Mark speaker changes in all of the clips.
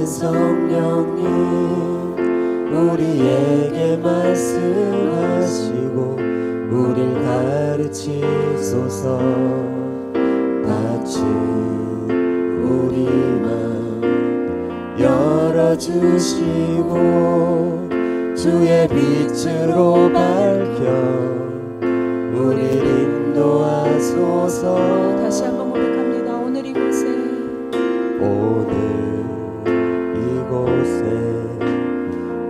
Speaker 1: 성령님 우리에게 말씀하시고 우릴 가르치소서. 닫힌 우리 맘 열어주시고 주의 빛으로 밝혀 우릴 인도하소서.
Speaker 2: 다시 한번 고백합니다. 오늘 이곳에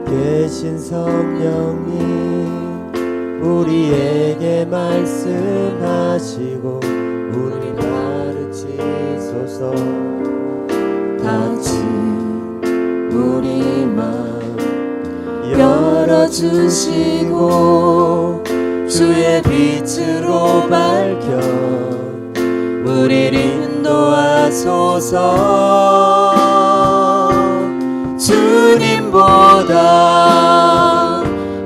Speaker 1: 계신 성령님 우리에게 말씀하시고 우릴 가르치소서. 닫힌 우리 맘 열어주시고 주의 빛으로 밝혀 우릴 인도하소서. 주님보다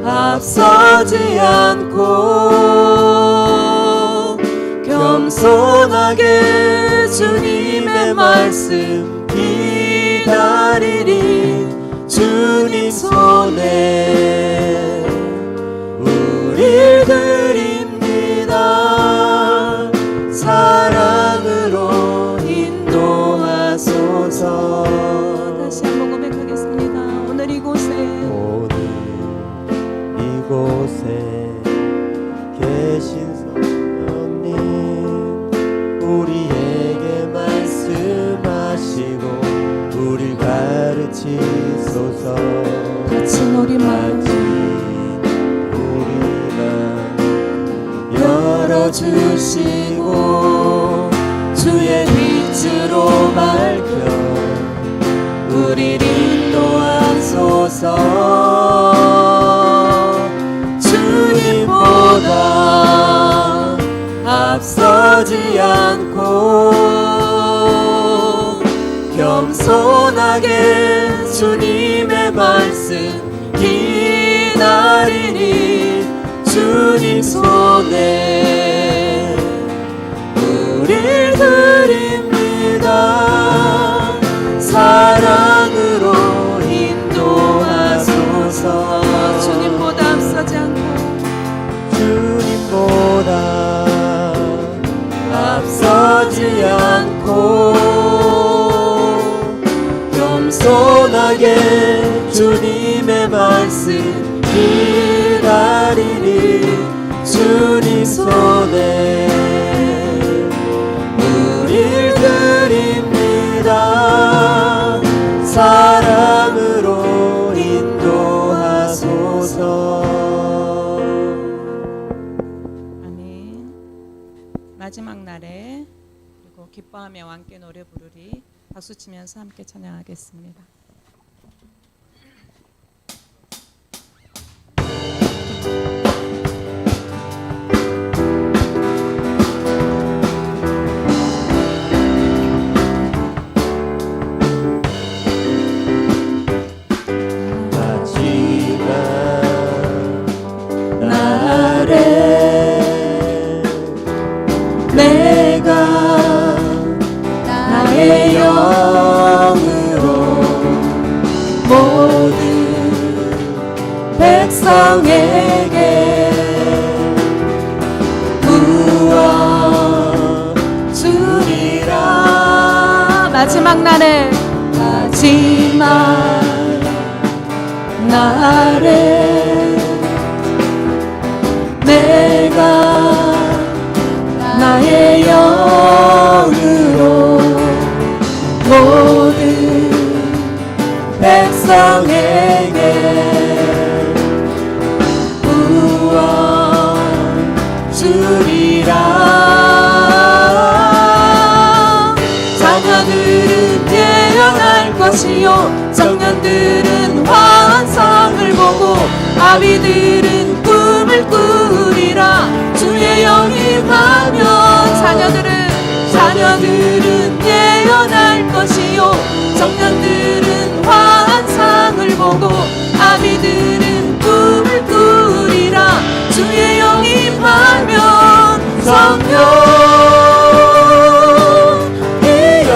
Speaker 1: 앞서지 않고 겸손하게 주님의 말씀 기다리리. 주님 손에 우릴 드립니다. 사랑으로 인도하소서.
Speaker 2: 다시 한번 고백하겠습니다. 오늘 이곳에
Speaker 1: 계신 성령님 우리에게 말씀하시고 우릴 가르치소서.
Speaker 2: 닫힌 우리 맘
Speaker 1: 열어주시고 주의 빛으로 밝혀 우릴 인도하소서. 주님보다 앞서지 않고 겸손하게 주님의 말씀 기다리니 주님 손에 우릴 드립니다. 사랑으로 인도하소서.
Speaker 2: 주님보다 앞서지 않고
Speaker 1: 앞서지 않고 겸손하게 주님의 말씀 기다리니 주님 손에 우릴 드립니다. 사랑으로 인도하소서.
Speaker 2: 아멘. 마지막 날에 그리고 기뻐하며 함께 노래 부르리. 박수 치면서 함께 찬양하겠습니다.
Speaker 1: 나의 영으로 모든 백성에게 부어 주리라.
Speaker 2: 마지막 날에
Speaker 1: 내가 나의 영으로 모든 백성에게 부어 주리라. 자녀들은 예언할 것이요 청년들은 환상을 보고 아비들은 꿈을 꾸리라. 주의 영이 임하면 자녀들은 예언할 것이요 청년들은 환상을 보고 아비들은 꿈을 꾸리라. 주의 영이 임하면 성령의 영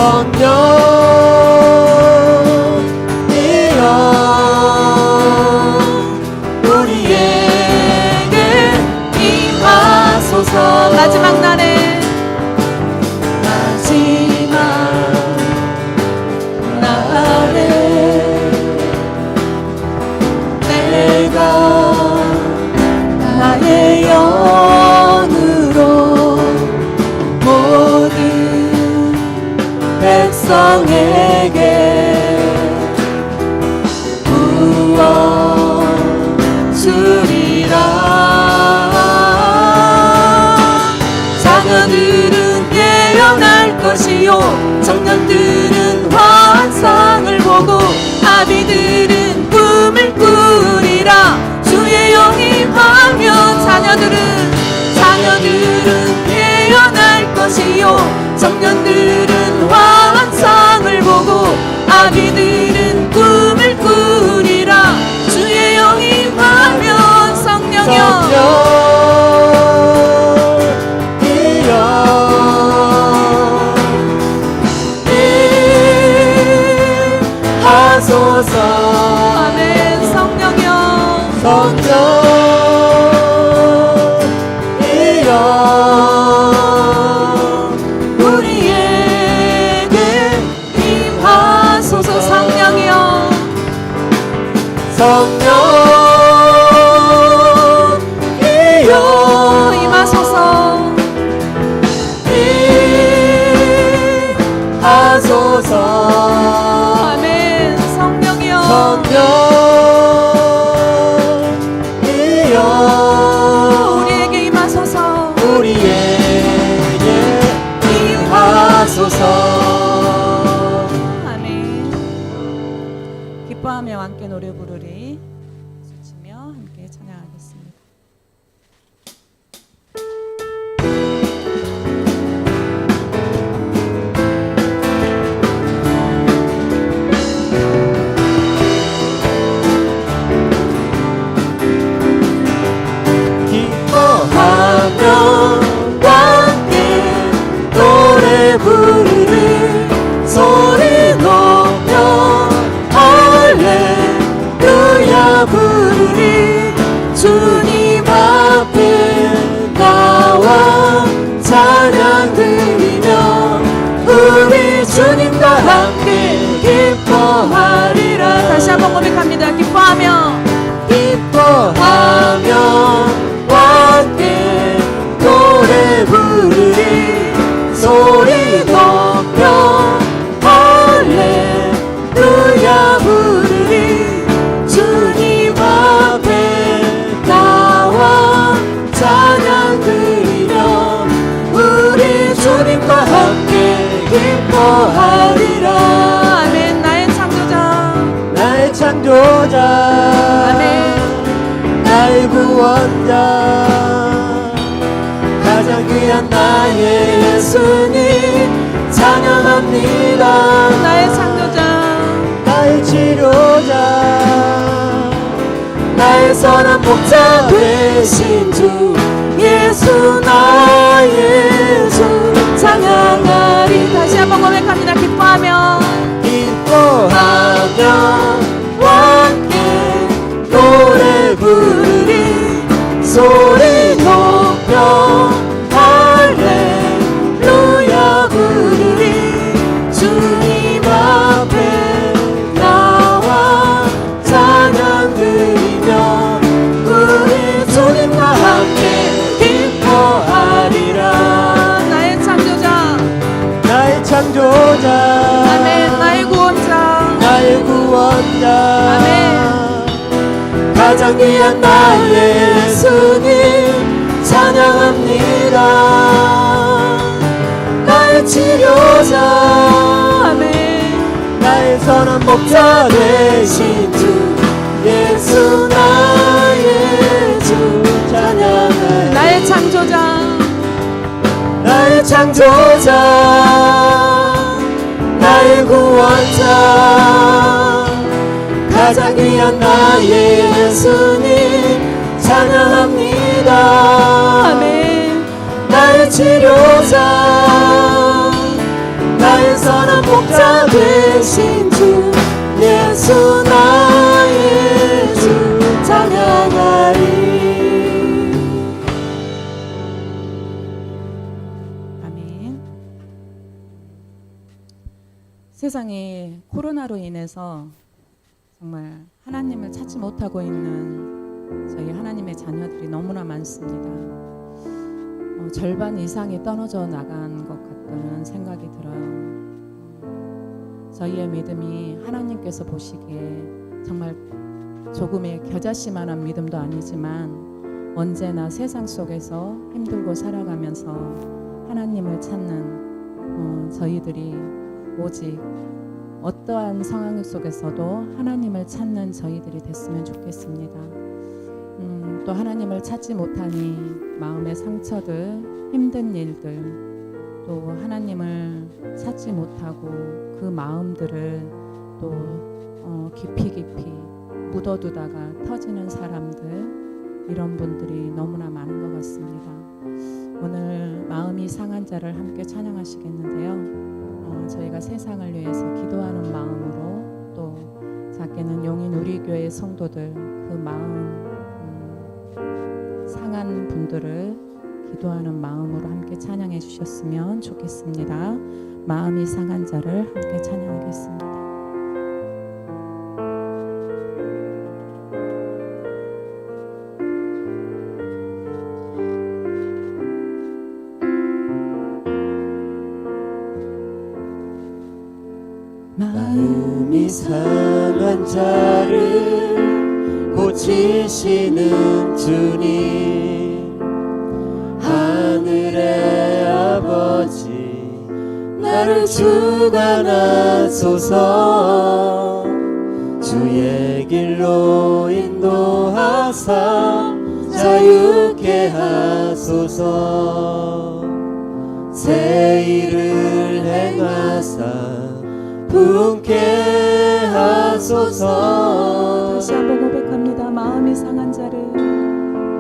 Speaker 1: 성령이여 우리에게 임하소서.
Speaker 2: 마지막 날에
Speaker 1: 내가 나의 영으로 모든 백성에게 부어 주리라. 자녀들은 예언할 것이요 청년들은 환상을 보고 아비들은 꿈을 꾸리라. 주의 영이 임하면 자녀들은 예언할 것이요 청년들은 환상을 보고 아비들은 꿈을 꾸리라. 주의 영이 임하면 성령이여 하소서.
Speaker 2: 아멘. 성령이여
Speaker 1: 성령이여 우리에게 임하소서.
Speaker 2: 성령이여
Speaker 1: 성령이여
Speaker 2: 임하소서.
Speaker 1: 임하소서.
Speaker 2: 아멘. 성령이여
Speaker 1: 성령이여
Speaker 2: 우리에게 임하소서.
Speaker 1: 우리에게 임하소서.
Speaker 2: 아멘. 기뻐하며 함께 노래 부르리. 주치며 함께 찬양하겠습니다.
Speaker 1: 기뻐하며 함께 노래 부르리. 소리 높여 할렐루야 부르리. 주님 앞에 나와 찬양 드리며 우리 주님과 함께 기뻐하리라.
Speaker 2: 다시 한번 고백합니다. 기뻐하며
Speaker 1: 함께 노래 부르리. 소리 높여 할렐루야 부르리. 주님 앞에 나와 찬양 드리며 우리 주님과 함께 기뻐하리라.
Speaker 2: 아멘. 나의 창조자
Speaker 1: 나의 창조자
Speaker 2: 아멘.
Speaker 1: 나의 구원자 가장 귀한 나의 예수님 찬양합니다.
Speaker 2: 나의 창조자
Speaker 1: 나의 치료자 나의 선한 목자 되신 주 예수 나의 주 찬양하리.
Speaker 2: 다시 한번 고백합니다. 기뻐하며
Speaker 1: 함께 노래 부르리. 소리 높여 할렐루야 부르리. 주님 앞에 나와 찬양 드리며 우리 주님과 함께 기뻐하리라.
Speaker 2: 나의 창조자
Speaker 1: 나의 창조자
Speaker 2: 아멘. 나의 구원자
Speaker 1: 나의 구원자
Speaker 2: 아멘.
Speaker 1: 가장 귀한 나의 예수님 찬양합니다. 나의 치료자
Speaker 2: 아멘.
Speaker 1: 나의 선한 목자 되신 주 예수 나의 주 찬양해.
Speaker 2: 나의 창조자
Speaker 1: 나의 창조자 나의 구원자 가장 귀한 나의 예수님 찬양합니다.
Speaker 2: 아멘.
Speaker 1: 나의 치료자 나의 선한 목자 되신 주 예수 나의 주 찬양하리.
Speaker 2: 아멘. 세상이 코로나로 인해서 정말 하나님을 찾지 못하고 있는 저희 하나님의 자녀들이 너무나 많습니다. 절반 이상이 떨어져 나간 것 같다는 생각이 들어요. 저희의 믿음이 하나님께서 보시기에 정말 조금의 겨자씨만한 믿음도 아니지만 언제나 세상 속에서 힘들고 살아가면서 하나님을 찾는 저희들이 오직 어떠한 상황 속에서도 하나님을 찾는 저희들이 됐으면 좋겠습니다. 또 하나님을 찾지 못하니 마음의 상처들, 힘든 일들, 또 하나님을 찾지 못하고 그 마음들을 또 깊이 묻어두다가 터지는 사람들, 이런 분들이 너무나 많은 것 같습니다. 오늘 마음이 상한 자를 함께 찬양하시겠는데요. 저희가 세상을 위해서 기도하는 마음으로 또 작게는 용인 우리교회 성도들 그 마음 상한 분들을 기도하는 마음으로 함께 찬양해 주셨으면 좋겠습니다. 마음이 상한 자를 함께 찬양하겠습니다.
Speaker 1: 마음이 상한 자를 고치시는 주님, 하늘의 아버지 나를 주관하소서. 주의 길로 인도하사 자유케 하소서. 새 일을 행하사 분케 하소서.
Speaker 2: 다시 한번 고백합니다. 마음이 상한 자를,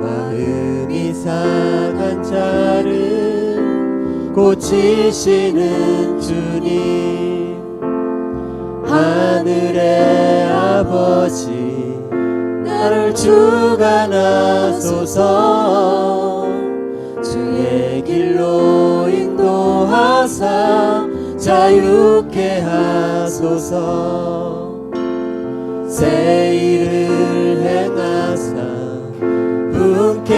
Speaker 1: 마음이 상한 자를 고치시는 주님, 하늘의 아버지 나를 주관하소서. 주의 길로 인도하사 자유케 하소서. 새 일을 행하사 분케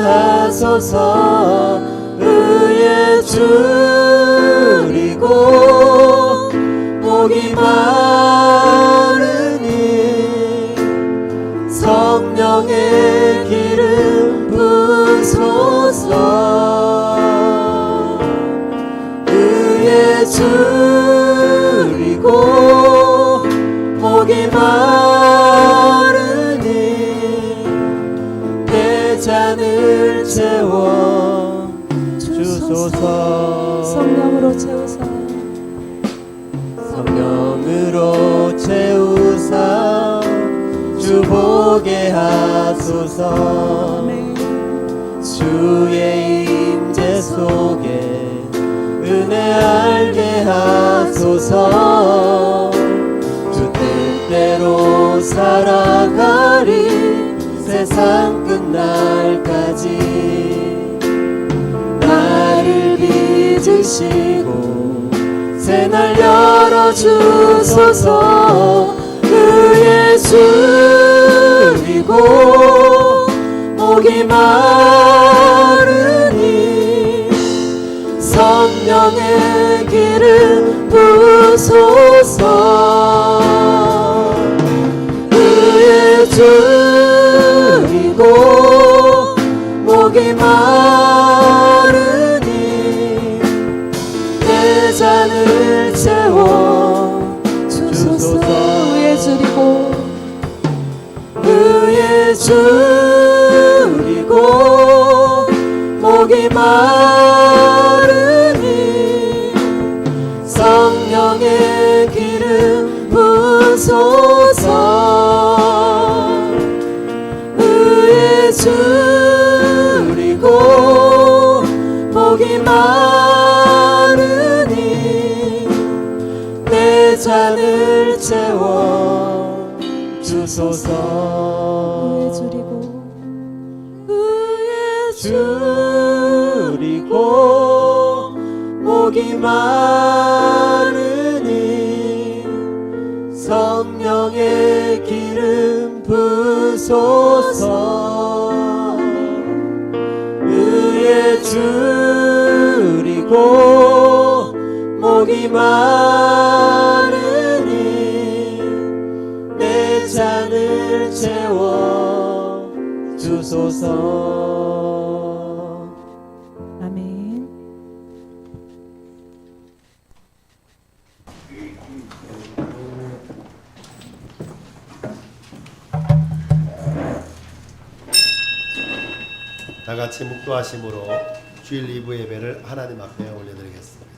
Speaker 1: 하소서. 의에 줄이고 목이 마르니 성령의 기름 부으소서. 의에 줄이고 목이 마르니 내 잔을 채워 주소서.
Speaker 2: 성령으로 채우사,
Speaker 1: 성령으로 채우사 주 보게 하소서.
Speaker 2: 아멘.
Speaker 1: 주의 임재 속에 은혜 알게 하소서. 주 뜻대로 살아가리 세상 끝날까지. 나를 빚으시고 새날 열어주소서. 의에 줄이고 목이 마르니 성령의 기름 부으소서. 의에 줄이고 목이 마르니 내 잔을 채워 주소서.
Speaker 2: 의에 줄이고
Speaker 1: 의에 줄이고 목이 마르니 잔을 채워 주소서.
Speaker 2: 의에
Speaker 1: 줄이고 목이 마르니 성령의 기름 부소서. 의에 줄이고 목이 마르니 내 잔을 채워 주소서.
Speaker 2: 아멘.
Speaker 3: 다 같이 묵도하심으로 주일 2부 예배를 하나님 앞에 올려드리겠습니다.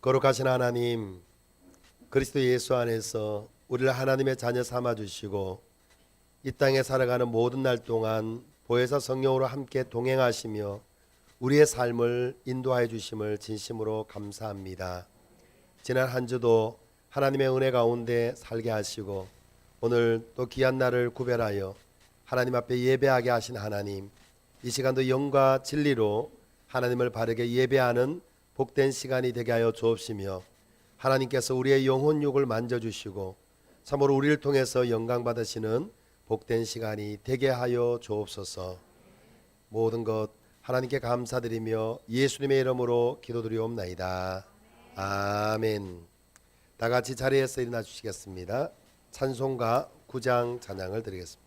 Speaker 3: 거룩하신 하나님, 그리스도 예수 안에서 우리를 하나님의 자녀 삼아주시고 이 땅에 살아가는 모든 날 동안 보혜사 성령으로 함께 동행하시며 우리의 삶을 인도하여 주심을 진심으로 감사합니다. 지난 한 주도 하나님의 은혜 가운데 살게 하시고 오늘 또 귀한 날을 구별하여 하나님 앞에 예배하게 하신 하나님, 이 시간도 영과 진리로 하나님을 바르게 예배하는 복된 시간이 되게 하여 주옵시며 하나님께서 우리의 영혼육을 만져주시고 참으로 우리를 통해서 영광 받으시는 복된 시간이 되게 하여 주옵소서. 모든 것 하나님께 감사드리며 예수님의 이름으로 기도드리옵나이다. 아멘. 다 같이 자리에서 일어나 주시겠습니다. 찬송가 9장 찬양을 드리겠습니다.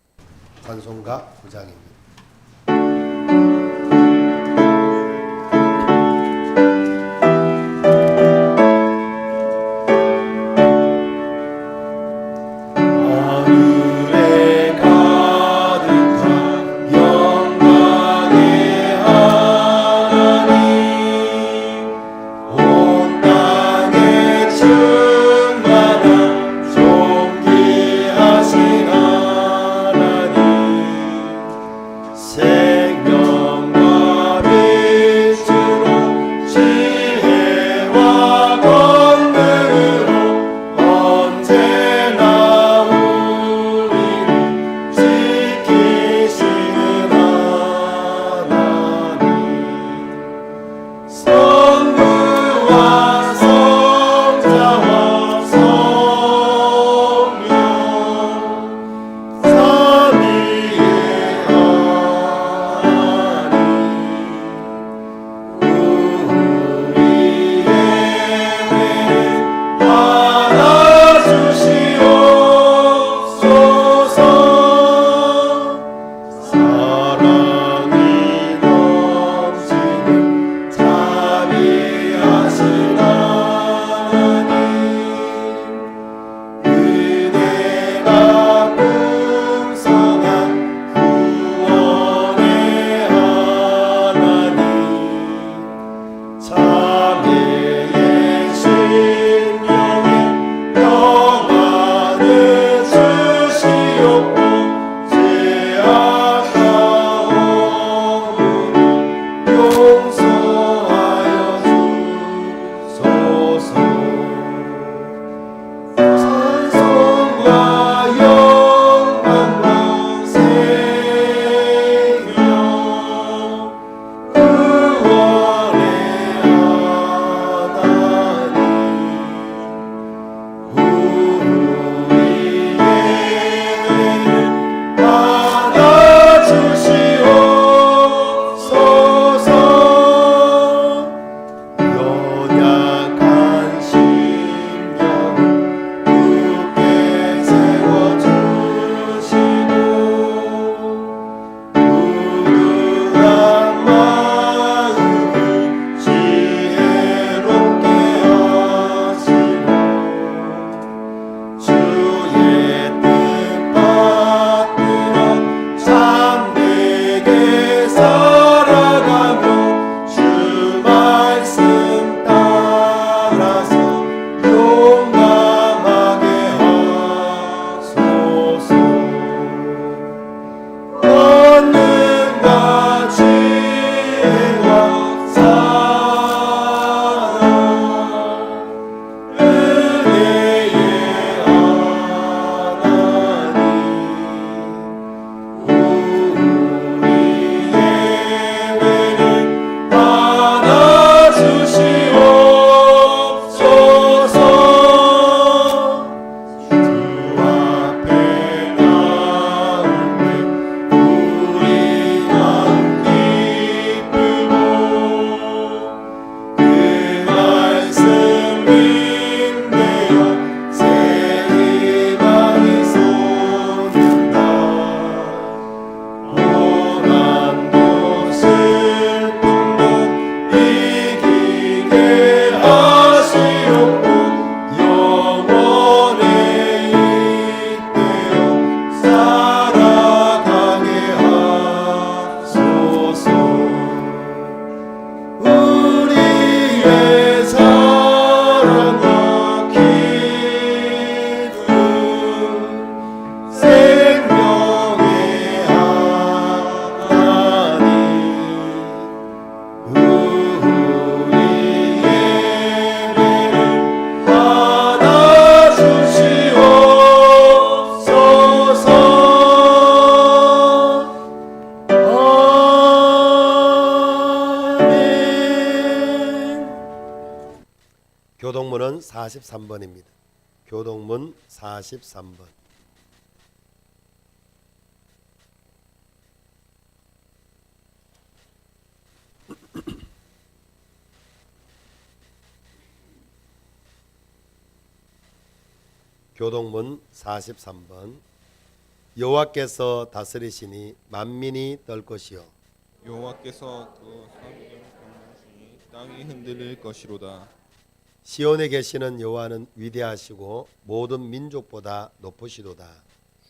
Speaker 3: 찬송가 9장입니다. 교동문은 43번입니다. 교동문 43번. 교동문 43번. 여호와께서 다스리시니 만민이 떨 것이요
Speaker 4: 여호와께서 그 성경 경영시니 땅이 흔들릴 것이로다.
Speaker 3: 시온에 계시는 여호와는 위대하시고 모든 민족보다 높으시도다.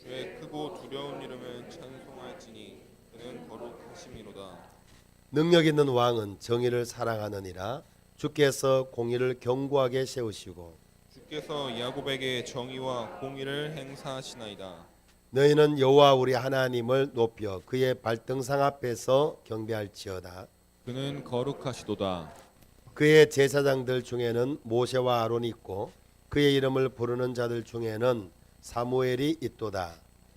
Speaker 4: 주의 크고 두려운 이름을 찬송할지니 그는 거룩하심이로다.
Speaker 3: 능력 있는 왕은 정의를 사랑하느니라. 주께서 공의를 견고하게 세우시고
Speaker 4: 주께서 야곱에게 정의와 공의를 행사하시나이다.
Speaker 3: 너희는 여호와 우리 하나님을 높여 그의 발등상 앞에서 경배할지어다.
Speaker 4: 그는 거룩하시도다.
Speaker 3: 그의 제사장들 중에는 모세와 아론이 있고 그의 이름을 부르는 자들 중에는 사무엘이 있도다.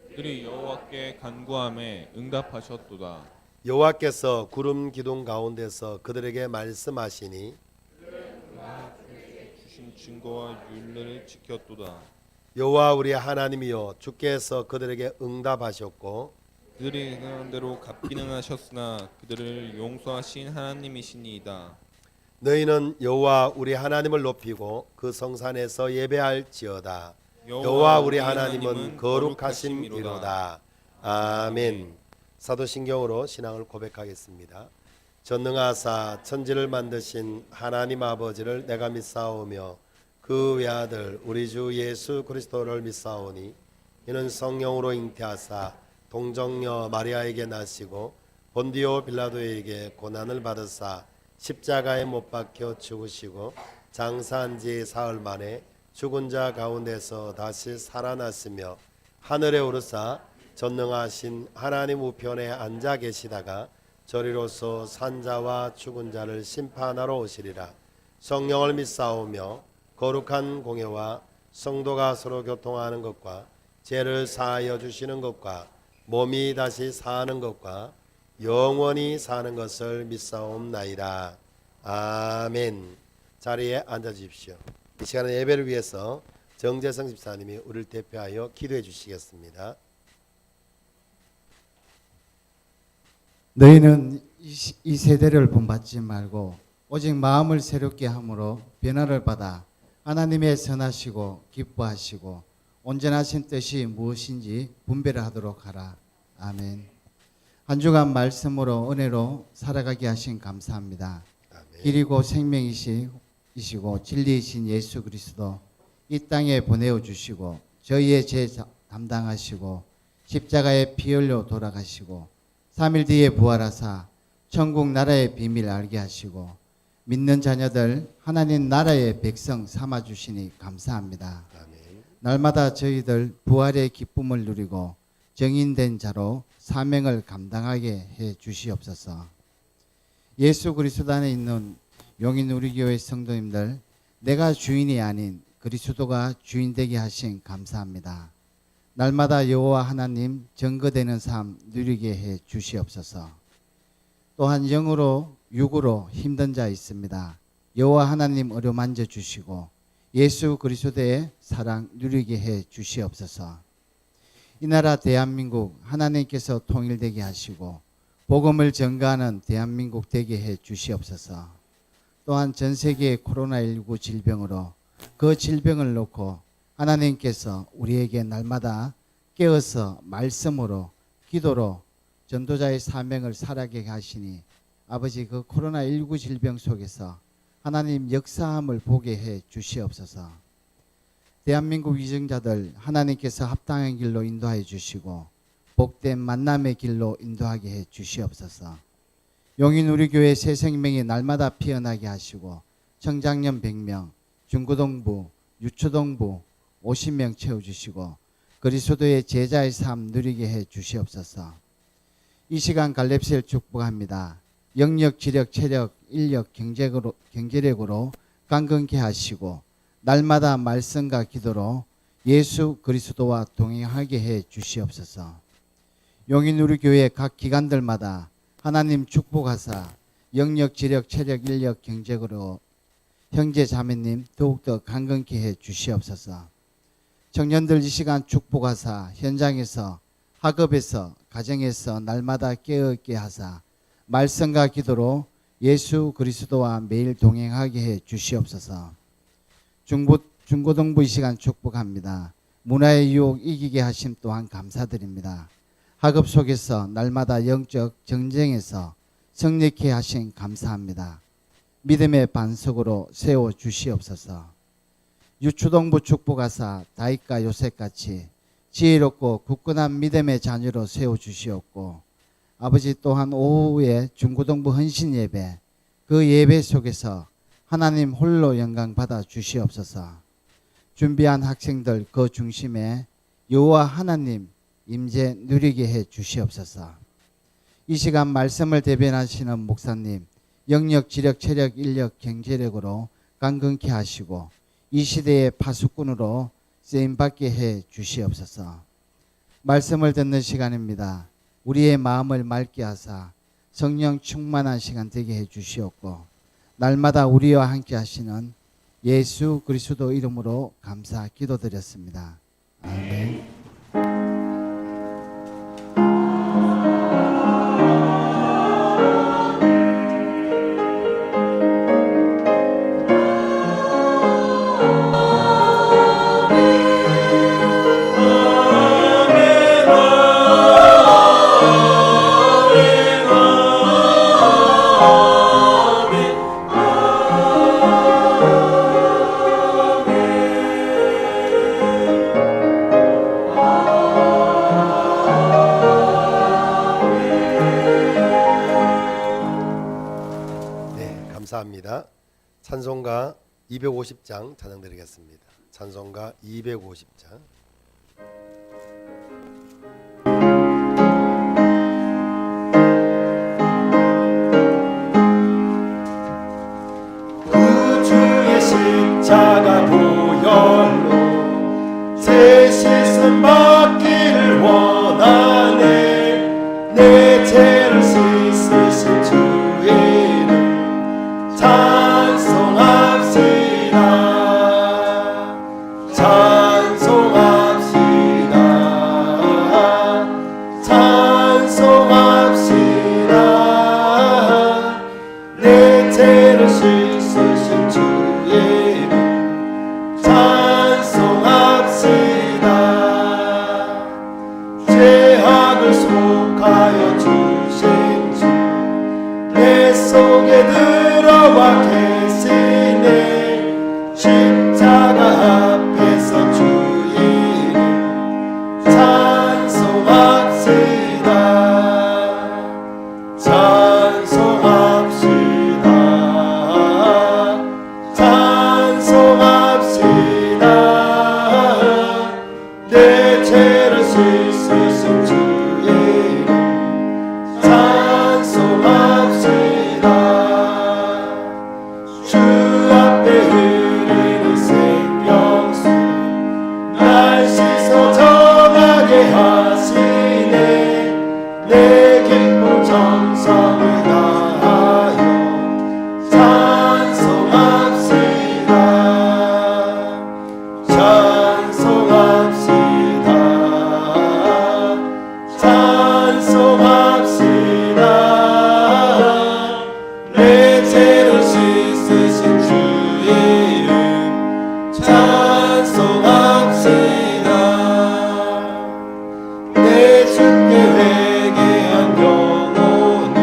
Speaker 4: 그들이 여호와께 간구함에 응답하셨도다.
Speaker 3: 여호와께서 구름 기둥 가운데서 그들에게 말씀하시니
Speaker 4: 주신 증거와 율례를 지켰도다.
Speaker 3: 여호와 우리 하나님이여 주께서 그들에게 응답하셨고
Speaker 4: 그들이 행한 대로 갚기는 하셨으나 그들을 용서하신 하나님이시니이다.
Speaker 3: 너희는 여호와 우리 하나님을 높이고 그 성산에서 예배할지어다. 여호와 우리 하나님은 거룩하심이로다. 아멘. 사도신경으로 신앙을 고백하겠습니다. 전능하사 천지를 만드신 하나님 아버지를 내가 믿사오며 그 외아들 우리 주 예수 그리스도를 믿사오니 이는 성령으로 잉태하사 동정녀 마리아에게 나시고 본디오 빌라도에게 고난을 받으사 십자가에 못 박혀 죽으시고 장사한 지 사흘 만에 죽은 자 가운데서 다시 살아났으며 하늘에 오르사 전능하신 하나님 우편에 앉아 계시다가 저리로서 산자와 죽은 자를 심판하러 오시리라. 성령을 믿사오며 거룩한 공예와 성도가 서로 교통하는 것과 죄를 사하여 주시는 것과 몸이 다시 사는 것과 영원히 사는 것을 믿사옵나이다. 아멘. 자리에 앉아 주십시오. 이 시간에 예배를 위해서 정재성 집사님이 우리를 대표하여 기도해 주시겠습니다.
Speaker 5: 너희는 이 세대를 본받지 말고 오직 마음을 새롭게 함으로 변화를 받아 하나님의 선하시고 기뻐하시고 온전하신 뜻이 무엇인지 분별을 하도록 하라. 아멘. 한 주간 말씀으로 은혜로 살아가게 하신 감사합니다.
Speaker 3: 아멘.
Speaker 5: 길이고 생명이시고 진리이신 예수 그리스도 이 땅에 보내어 주시고 저희의 죄 담당하시고 십자가에 피 흘려 돌아가시고 3일 뒤에 부활하사 천국 나라의 비밀 알게 하시고 믿는 자녀들 하나님 나라의 백성 삼아 주시니 감사합니다.
Speaker 3: 아멘.
Speaker 5: 날마다 저희들 부활의 기쁨을 누리고 정인된 자로 사명을 감당하게 해 주시옵소서. 예수 그리스도 안에 있는 용인 우리 교회 성도님들 내가 주인이 아닌 그리스도가 주인 되게 하신 감사합니다. 날마다 여호와 하나님 증거되는 삶 누리게 해 주시옵소서. 또한 영으로 육으로 힘든 자 있습니다. 여호와 하나님 어루만져 주시고 예수 그리스도의 사랑 누리게 해 주시옵소서. 이 나라 대한민국 하나님께서 통일되게 하시고 복음을 전가하는 대한민국 되게 해 주시옵소서. 또한 전 세계 코로나19 질병으로 그 질병을 놓고 하나님께서 우리에게 날마다 깨어서 말씀으로 기도로 전도자의 사명을 살아가게 하시니 아버지 그 코로나19 질병 속에서 하나님 역사함을 보게 해 주시옵소서. 대한민국 위정자들 하나님께서 합당한 길로 인도하여 주시고 복된 만남의 길로 인도하게 해 주시옵소서. 용인 우리 교회 새 생명이 날마다 피어나게 하시고 청장년 100명, 중고등부, 유초등부 50명 채워주시고 그리스도의 제자의 삶 누리게 해 주시옵소서. 이 시간 갈렙시를 축복합니다. 영력, 지력, 체력, 인력, 경제력으로 강건케 하시고 날마다 말씀과 기도로 예수 그리스도와 동행하게 해 주시옵소서. 용인 우리 교회 각 기관들마다 하나님 축복하사 영력, 지력, 체력, 인력, 경제력으로 형제 자매님 더욱더 강건케 해 주시옵소서. 청년들 이 시간 축복하사 현장에서 학업에서 가정에서 날마다 깨어있게 하사 말씀과 기도로 예수 그리스도와 매일 동행하게 해 주시옵소서. 중고등부 이 시간 축복합니다. 문화의 유혹 이기게 하심 또한 감사드립니다. 학업 속에서 날마다 영적 전쟁에서 승리케 하신 감사합니다. 믿음의 반석으로 세워 주시옵소서. 유초동부 축복하사 다윗과 요셉같이 지혜롭고 굳건한 믿음의 자녀로 세워 주시옵고 아버지 또한 오후에 중고등부 헌신 예배 그 예배 속에서 하나님 홀로 영광 받아 주시옵소서. 준비한 학생들 그 중심에 여호와 하나님 임재 누리게 해 주시옵소서. 이 시간 말씀을 대변하시는 목사님 영역, 지력, 체력, 인력, 경제력으로 강건케 하시고 이 시대의 파수꾼으로 쓰임받게 해 주시옵소서. 말씀을 듣는 시간입니다. 우리의 마음을 맑게 하사 성령 충만한 시간 되게 해 주시옵고 날마다 우리와 함께 하시는 예수 그리스도 이름으로 감사 기도드렸습니다. 아멘.
Speaker 3: 감사합니다. 찬송가 250장 찬양 드리겠습니다. 찬송가 250장.
Speaker 1: 구주의 십자가 보혈로 새 씻음 받기를 원하네. 내 죄를 씻으신 주의 이름 찬송합시다. 찬송합시다. 찬송합시다. 내 죄를 씻으신 주의 이름 찬송합시다. 죄악을 속하여 주신 주 내 속에 들어와 계시네. 십자가 앞에서 주의 이름 찬송합시다. 찬송합시다. 찬송합시다. 내 죄를 씻으신 주의 이름 찬송합시다. 주 앞에 흐르는 생명수 날 씻어 정하게 하시네. 내 기쁨 정성을 다하여 찬송합시다. 찬송합시다. 찬송합시다. 내 죄를 씻으신 주의 이름 찬송합시다. 내 주께 회개한 영혼은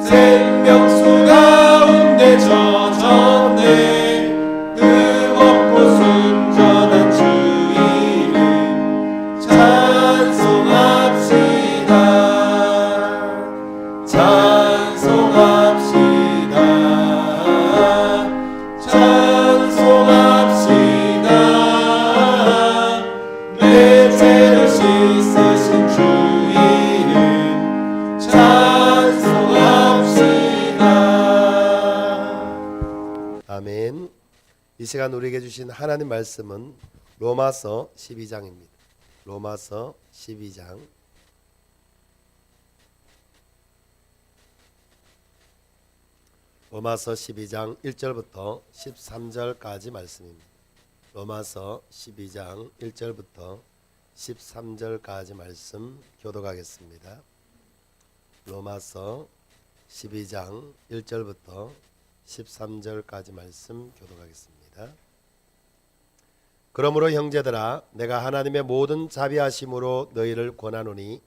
Speaker 1: 생명수 가운데 젖었네. 뜨겁고 순전한 주 이름 찬송합시다. 찬송합시다. 찬송합시다. 내 죄를 씻으신 주 이름 찬송합시다.
Speaker 3: 아멘. 이 시간 우리에게 주신 하나님 말씀은 로마서 12장입니다. 로마서 12장. 로마서 12장 1절부터 13절까지 말씀입니다. 로마서 12장 1절부터 13절까지 말씀 교독하겠습니다. 로마서 12장 1절부터 13절까지 말씀 교독하겠습니다. 그러므로 형제들아 내가 하나님의 모든 자비하심으로 너희를 권하노니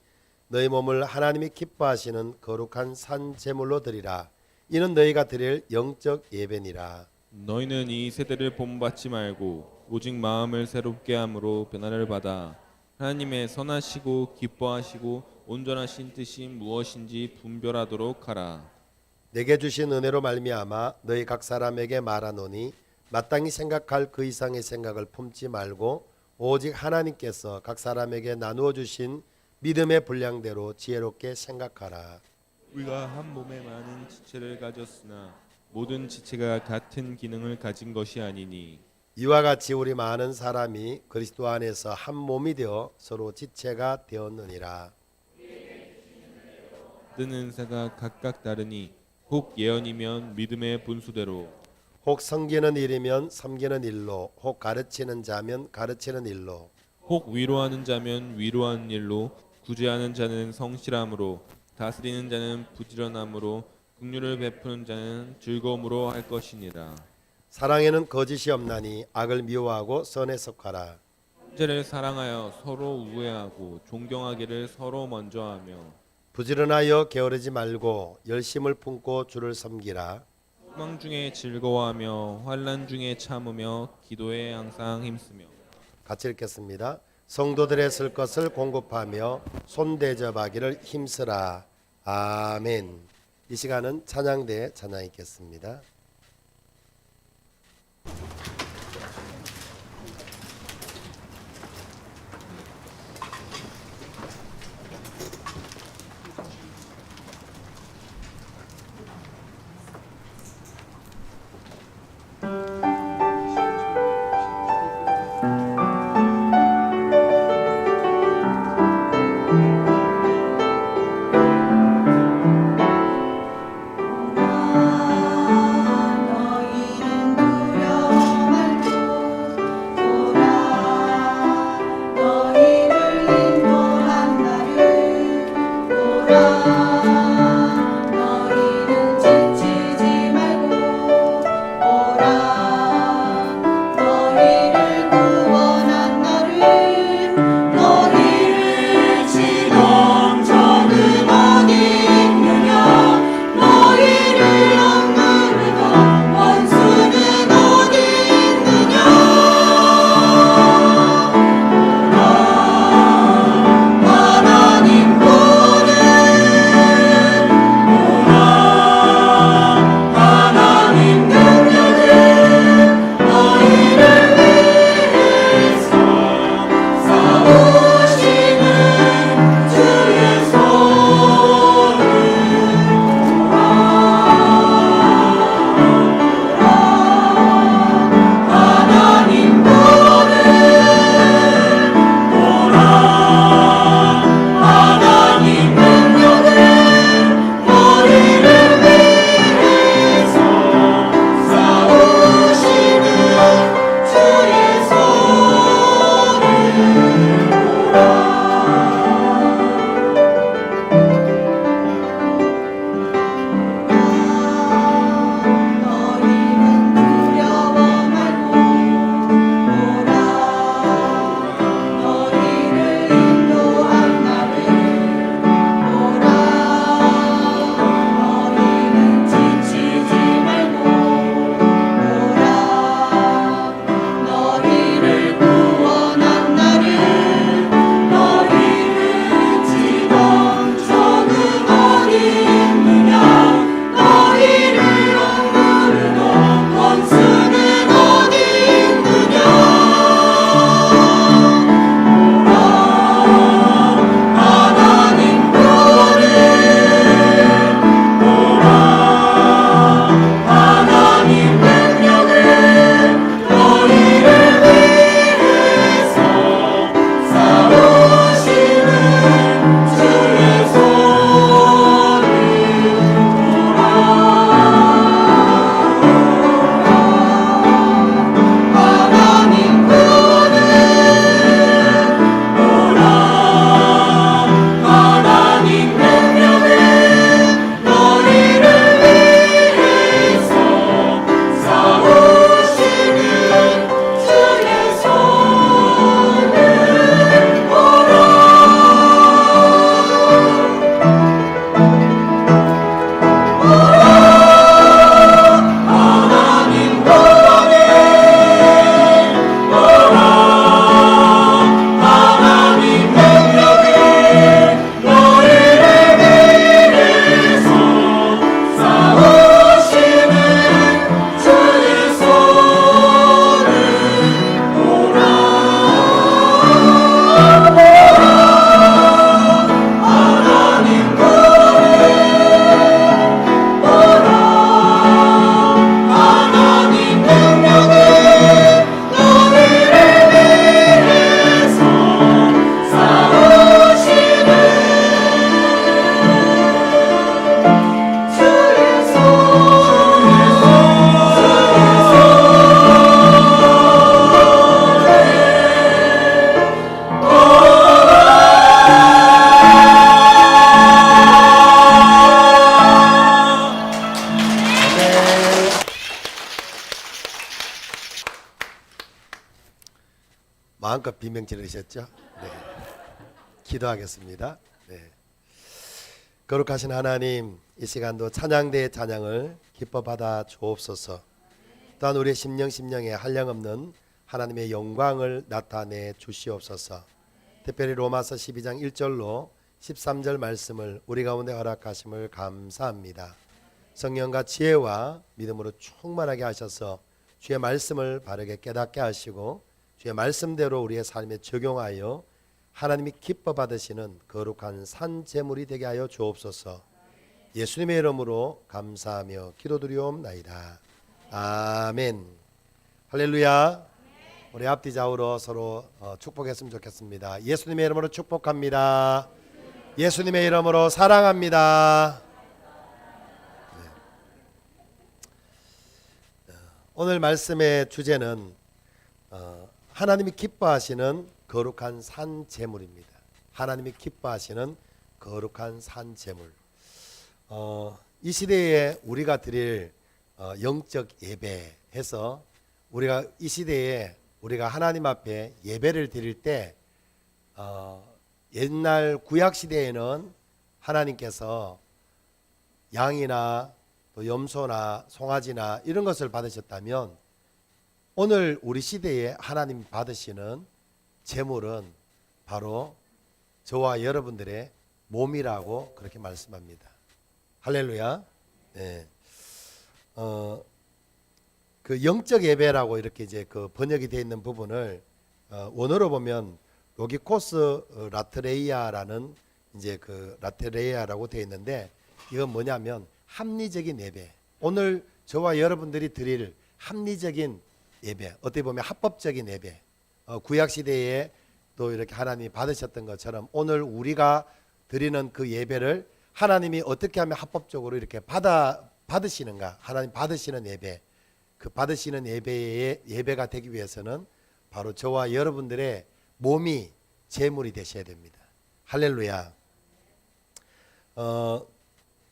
Speaker 3: 너희 몸을 하나님이 기뻐하시는 거룩한 산 제물로 드리라. 이는 너희가 드릴 영적 예배니라.
Speaker 4: 너희는 이 세대를 본받지 말고 오직 마음을 새롭게 함으로 변화를 받아 하나님의 선하시고 기뻐하시고 온전하신 뜻이 무엇인지 분별하도록 하라.
Speaker 3: 내게 주신 은혜로 말미암아 너희 각 사람에게 말하노니 마땅히 생각할 그 이상의 생각을 품지 말고 오직 하나님께서 각 사람에게 나누어 주신 믿음의 분량대로 지혜롭게 생각하라.
Speaker 4: 우리가 한 몸에 많은 지체를 가졌으나 모든 지체가 같은 기능을 가진 것이 아니니
Speaker 3: 이와 같이 우리 많은 사람이 그리스도 안에서 한 몸이 되어 서로 지체가 되었느니라.
Speaker 4: 받은 은사가 각각 다르니 혹 예언이면 믿음의 분수대로
Speaker 3: 혹 섬기는 일이면 섬기는 일로, 혹 가르치는 자면 가르치는 일로,
Speaker 4: 혹 위로하는 자면 위로하는 일로 구제하는 자는 성실함으로 다스리는 자는 부지런함으로 긍휼을 베푸는 자는 즐거움으로 할 것이니라.
Speaker 3: 사랑에는 거짓이 없나니 악을 미워하고 선에 속하라.
Speaker 4: 형제를 사랑하여 서로 우애하고 존경하기를 서로 먼저 하며
Speaker 3: 부지런하여 게으르지 말고 열심을 품고 주를 섬기라.
Speaker 4: 소망 중에 즐거워하며 환난 중에 참으며 기도에 항상 힘쓰며.
Speaker 3: 같이 읽겠습니다. 성도들의 쓸 것을 공급하며 손대접하기를 힘쓰라. 아멘. 이 시간은 찬양대 찬양 있겠습니다.
Speaker 6: 너희는 두려워
Speaker 3: 비명 지르셨죠? 네. 기도하겠습니다. 네. 거룩하신 하나님, 이 시간도 찬양대의 찬양을 기뻐 받아 주옵소서. 또한 우리의 심령에 한량없는 하나님의 영광을 나타내 주시옵소서. 특별히 로마서 12장 1절로 13절 말씀을 우리 가운데 허락하심을 감사합니다. 성령과 지혜와 믿음으로 충만하게 하셔서 주의 말씀을 바르게 깨닫게 하시고 주의 말씀대로 우리의 삶에 적용하여 하나님이 기뻐 받으시는 거룩한 산 제물이 되게 하여 주옵소서. 예수님의 이름으로 감사하며 기도드리옵나이다. 아멘. 할렐루야. 우리 앞뒤 좌우로 서로 축복했으면 좋겠습니다. 예수님의 이름으로 축복합니다. 예수님의 이름으로 사랑합니다. 네. 오늘 말씀의 주제는 하나님이 기뻐하시는 거룩한 산 제물입니다. 하나님이 기뻐하시는 거룩한 산 제물. 이 시대에 우리가 드릴 영적 예배해서 우리가 이 시대에 우리가 하나님 앞에 예배를 드릴 때 옛날 구약 시대에는 하나님께서 양이나 또 염소나 송아지나 이런 것을 받으셨다면 오늘 우리 시대에 하나님 받으시는 제물은 바로 저와 여러분들의 몸이라고 그렇게 말씀합니다. 할렐루야. 네. 그 영적 예배라고 이렇게 이제 그 번역이 되어 있는 부분을 원어로 보면 로기코스 라트레이아라는 이제 그 라트레이아라고 되어 있는데 이건 뭐냐면 합리적인 예배. 오늘 저와 여러분들이 드릴 합리적인 예배. 어떻게 보면 합법적인 예배. 구약 시대에 또 이렇게 하나님이 받으셨던 것처럼 오늘 우리가 드리는 그 예배를 하나님이 어떻게 하면 합법적으로 이렇게 받으시는가? 하나님 받으시는 예배. 그 받으시는 예배가 되기 위해서는 바로 저와 여러분들의 몸이 제물이 되셔야 됩니다. 할렐루야.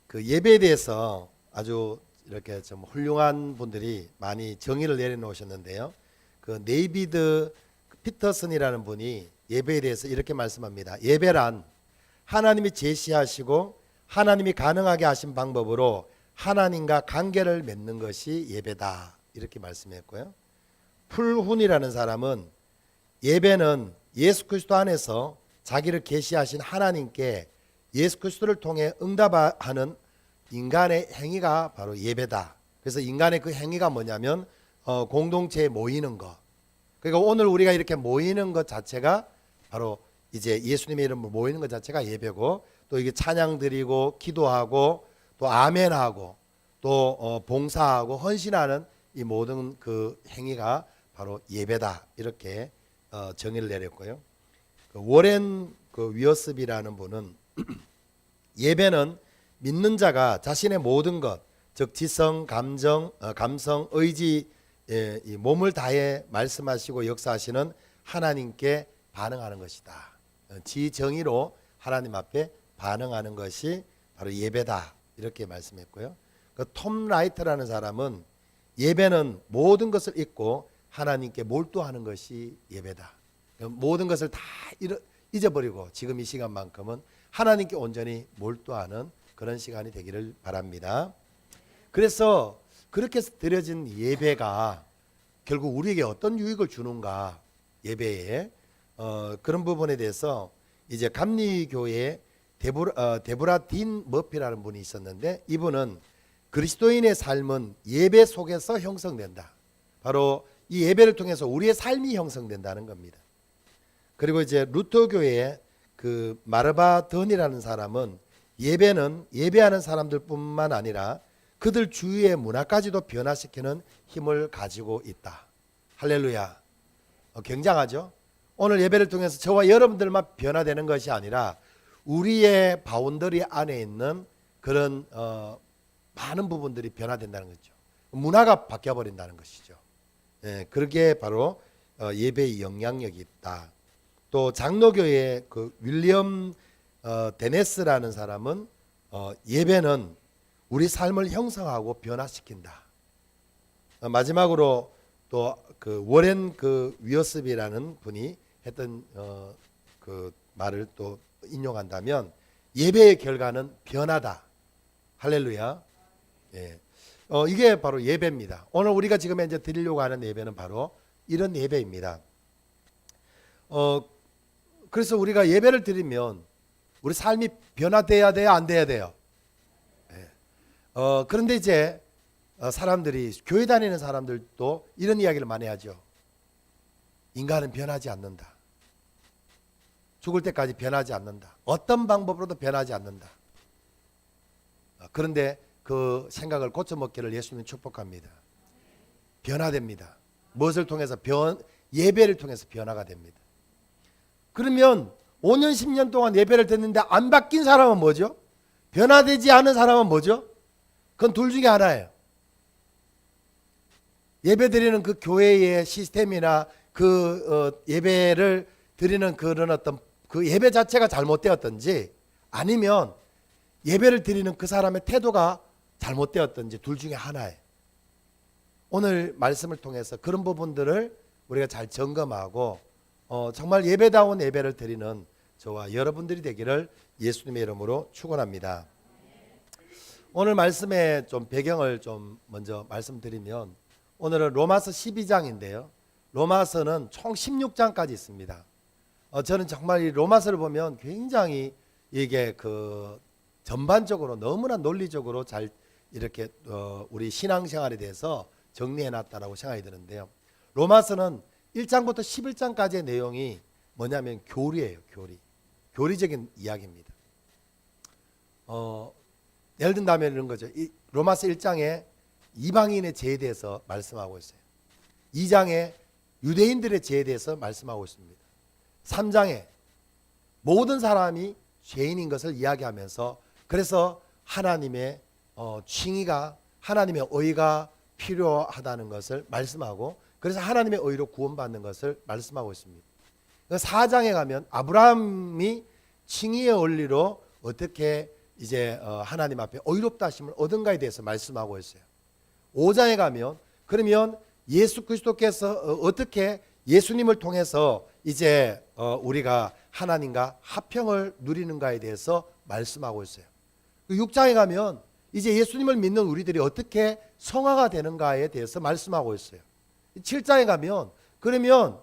Speaker 3: 그 예배에 대해서 아주 이렇게 좀 훌륭한 분들이 많이 정의를 내려놓으셨는데요. 그 네이비드 피터슨이라는 분이 예배에 대해서 이렇게 말씀합니다. 예배란 하나님이 제시하시고 하나님이 가능하게 하신 방법으로 하나님과 관계를 맺는 것이 예배다. 이렇게 말씀했고요. 풀훈이라는 사람은 예배는 예수 그리스도 안에서 자기를 계시하신 하나님께 예수 그리스도를 통해 응답하는 인간의 행위가 바로 예배다. 그래서 인간의 그 행위가 뭐냐면 공동체에 모이는 것. 그러니까 오늘 우리가 이렇게 모이는 것 자체가 바로 이제 예수님의 이름으로 모이는 것 자체가 예배고, 또 이게 찬양 드리고 기도하고 또 아멘하고 또 봉사하고 헌신하는 이 모든 그 행위가 바로 예배다. 이렇게 정의를 내렸고요. 그 워렌 그 위어스비라는 분은 예배는 믿는 자가 자신의 모든 것, 즉 지성, 감정, 감성, 의지, 이 몸을 다해 말씀하시고 역사하시는 하나님께 반응하는 것이다. 지정의로 하나님 앞에 반응하는 것이 바로 예배다. 이렇게 말씀했고요. 그 톰 라이트라는 사람은 예배는 모든 것을 잊고 하나님께 몰두하는 것이 예배다. 모든 것을 다 잊어버리고 지금 이 시간만큼은 하나님께 온전히 몰두하는 그런 시간이 되기를 바랍니다. 그래서 그렇게 드려진 예배가 결국 우리에게 어떤 유익을 주는가, 예배에 그런 부분에 대해서 이제 감리교회 데보라 딘 머피라는 분이 있었는데, 이분은 그리스도인의 삶은 예배 속에서 형성된다. 바로 이 예배를 통해서 우리의 삶이 형성된다는 겁니다. 그리고 이제 루터교회의 그 마르바 던이라는 사람은 예배는 예배하는 사람들뿐만 아니라 그들 주위의 문화까지도 변화시키는 힘을 가지고 있다. 할렐루야. 굉장하죠? 오늘 예배를 통해서 저와 여러분들만 변화되는 것이 아니라 우리의 바운더리 안에 있는 그런 많은 부분들이 변화된다는 거죠. 문화가 바뀌어버린다는 것이죠. 예, 그게 바로 예배의 영향력이 있다. 또 장로교의 그 윌리엄 데네스라는 사람은 예배는 우리 삶을 형성하고 변화시킨다. 마지막으로 또 그 워렌 그 위어스비라는 분이 했던 그 말을 또 인용한다면 예배의 결과는 변화다. 할렐루야. 예. 이게 바로 예배입니다. 오늘 우리가 지금 이제 드리려고 하는 예배는 바로 이런 예배입니다. 그래서 우리가 예배를 드리면 우리 삶이 변화돼야 돼요, 안 돼야 돼요? 예. 그런데 이제 사람들이 교회 다니는 사람들도 이런 이야기를 많이 하죠. 인간은 변하지 않는다. 죽을 때까지 변하지 않는다. 어떤 방법으로도 변하지 않는다. 그런데 그 생각을 고쳐먹기를 예수님은 축복합니다. 변화됩니다. 무엇을 통해서? 예배를 통해서 변화가 됩니다. 그러면 5년 10년 동안 예배를 듣는데 안 바뀐 사람은 뭐죠? 변화되지 않은 사람은 뭐죠? 그건 둘 중에 하나예요. 예배 드리는 그 교회의 시스템이나 그 예배를 드리는 그런 어떤 그 예배 자체가 잘못되었던지, 아니면 예배를 드리는 그 사람의 태도가 잘못되었던지, 둘 중에 하나예요. 오늘 말씀을 통해서 그런 부분들을 우리가 잘 점검하고 정말 예배다운 예배를 드리는 저와 여러분들이 되기를 예수님의 이름으로 축원합니다. 오늘 말씀의 좀 배경을 좀 먼저 말씀드리면, 오늘은 로마서 12장인데요. 로마서는 총 16장까지 있습니다. 저는 정말 이 로마서를 보면 굉장히 이게 그 전반적으로 너무나 논리적으로 잘 이렇게 우리 신앙생활에 대해서 정리해 놨다라고 생각이 드는데요. 로마서는 1장부터 11장까지의 내용이 뭐냐면 교리예요. 교리적인 이야기입니다. 예를 든다면 이런 거죠. 로마서 1장에 이방인의 죄에 대해서 말씀하고 있어요. 2장에 유대인들의 죄에 대해서 말씀하고 있습니다. 3장에 모든 사람이 죄인인 것을 이야기하면서, 그래서 하나님의 칭의가, 하나님의 의가 필요하다는 것을 말씀하고, 그래서 하나님의 의로 구원받는 것을 말씀하고 있습니다. 4장에 가면 아브라함이 칭의의 원리로 어떻게 이제 하나님 앞에 의롭다 하심을 얻은가에 대해서 말씀하고 있어요. 5장에 가면 그러면 예수 그리스도께서 어떻게 예수님을 통해서 이제 우리가 하나님과 화평을 누리는가에 대해서 말씀하고 있어요. 6장에 가면 이제 예수님을 믿는 우리들이 어떻게 성화가 되는가에 대해서 말씀하고 있어요. 7장에 가면 그러면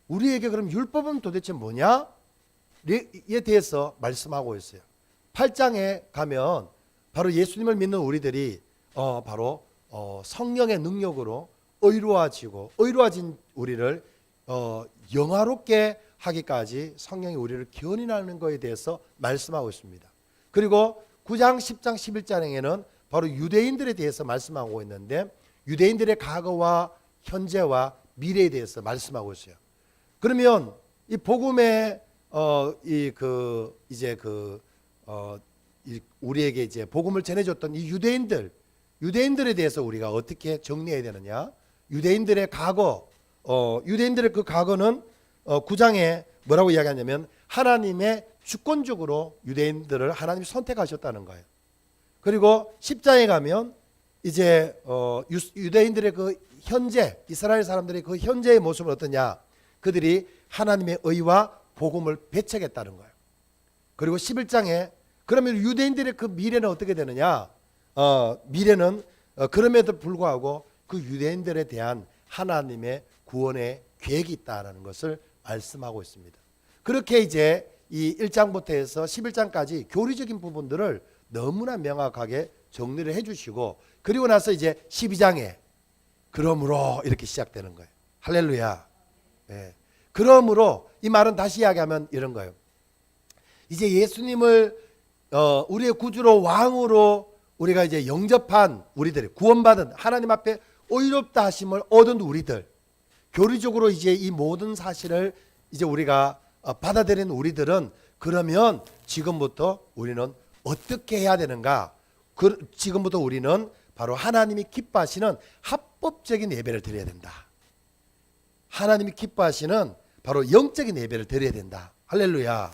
Speaker 3: 우리에게 그럼 율법은 도대체 뭐냐? 에 대해서 말씀하고 있어요. 8장에 가면 바로 예수님을 믿는 우리들이 바로 성령의 능력으로 의로워진 우리를 영화롭게 하기까지 성령이 우리를 견인하는 것에 대해서 말씀하고 있습니다. 그리고 9장, 10장, 11장에는 바로 유대인들에 대해서 말씀하고 있는데, 유대인들의 과거와 현재와 미래에 대해서 말씀하고 있어요. 그러면 이 복음의 우리에게 이제 복음을 전해줬던 이 유대인들에 대해서 우리가 어떻게 정리해야 되느냐? 유대인들의 과거, 유대인들의 그 과거는 9장에 뭐라고 이야기하냐면 하나님의 주권적으로 유대인들을 하나님이 선택하셨다는 거예요. 그리고 10장에 가면 이제 유대인들의 그 현재, 이스라엘 사람들의 그 현재의 모습은 어떠냐? 그들이 하나님의 의와 복음을 배척했다는 거예요. 그리고 11장에 그러면 유대인들의 그 미래는 어떻게 되느냐? 미래는 그럼에도 불구하고 그 유대인들에 대한 하나님의 구원의 계획이 있다라는 것을 말씀하고 있습니다. 그렇게 이제 이 1장부터 해서 11장까지 교리적인 부분들을 너무나 명확하게 정리를 해주시고, 그리고 나서 이제 12장에 그러므로 이렇게 시작되는 거예요. 할렐루야. 네. 그러므로 이 말은 다시 이야기하면 이런 거예요. 이제 예수님을 우리의 구주로 왕으로 우리가 이제 영접한 우리들이, 구원받은 하나님 앞에 의롭다 하심을 얻은 우리들, 교리적으로 이제 이 모든 사실을 이제 우리가 받아들인 우리들은 그러면 지금부터 우리는 어떻게 해야 되는가? 지금부터 우리는 바로 하나님이 기뻐하시는 합법적인 예배를 드려야 된다. 하나님이 기뻐하시는 바로 영적인 예배를 드려야 된다. 할렐루야.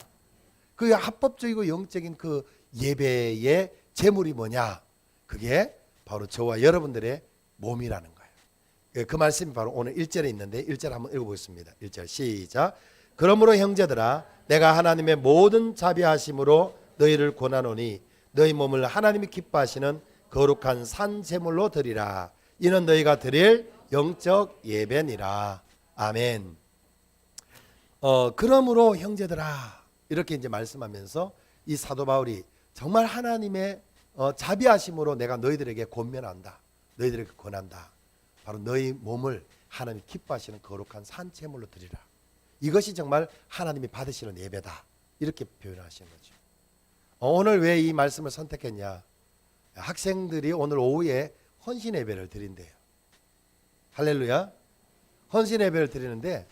Speaker 3: 그 합법적이고 영적인 그 예배의 제물이 뭐냐? 그게 바로 저와 여러분들의 몸이라는 거예요. 그 말씀이 바로 오늘 1절에 있는데 1절 한번 읽어보겠습니다. 1절 시작. 그러므로 형제들아 내가 하나님의 모든 자비하심으로 너희를 권하노니 너희 몸을 하나님이 기뻐하시는 거룩한 산 제물로 드리라. 이는 너희가 드릴 영적 예배니라. 아멘. 그러므로 형제들아 이렇게 이제 말씀하면서 이 사도 바울이 정말 하나님의 자비하심으로 내가 너희들에게 권면한다. 너희들에게 권한다. 바로 너희 몸을 하나님이 기뻐하시는 거룩한 산 제물로 드리라. 이것이 정말 하나님이 받으시는 예배다. 이렇게 표현하시는 거죠. 오늘 왜 이 말씀을 선택했냐? 학생들이 오늘 오후에 헌신 예배를 드린대요. 할렐루야. 헌신 예배를 드리는데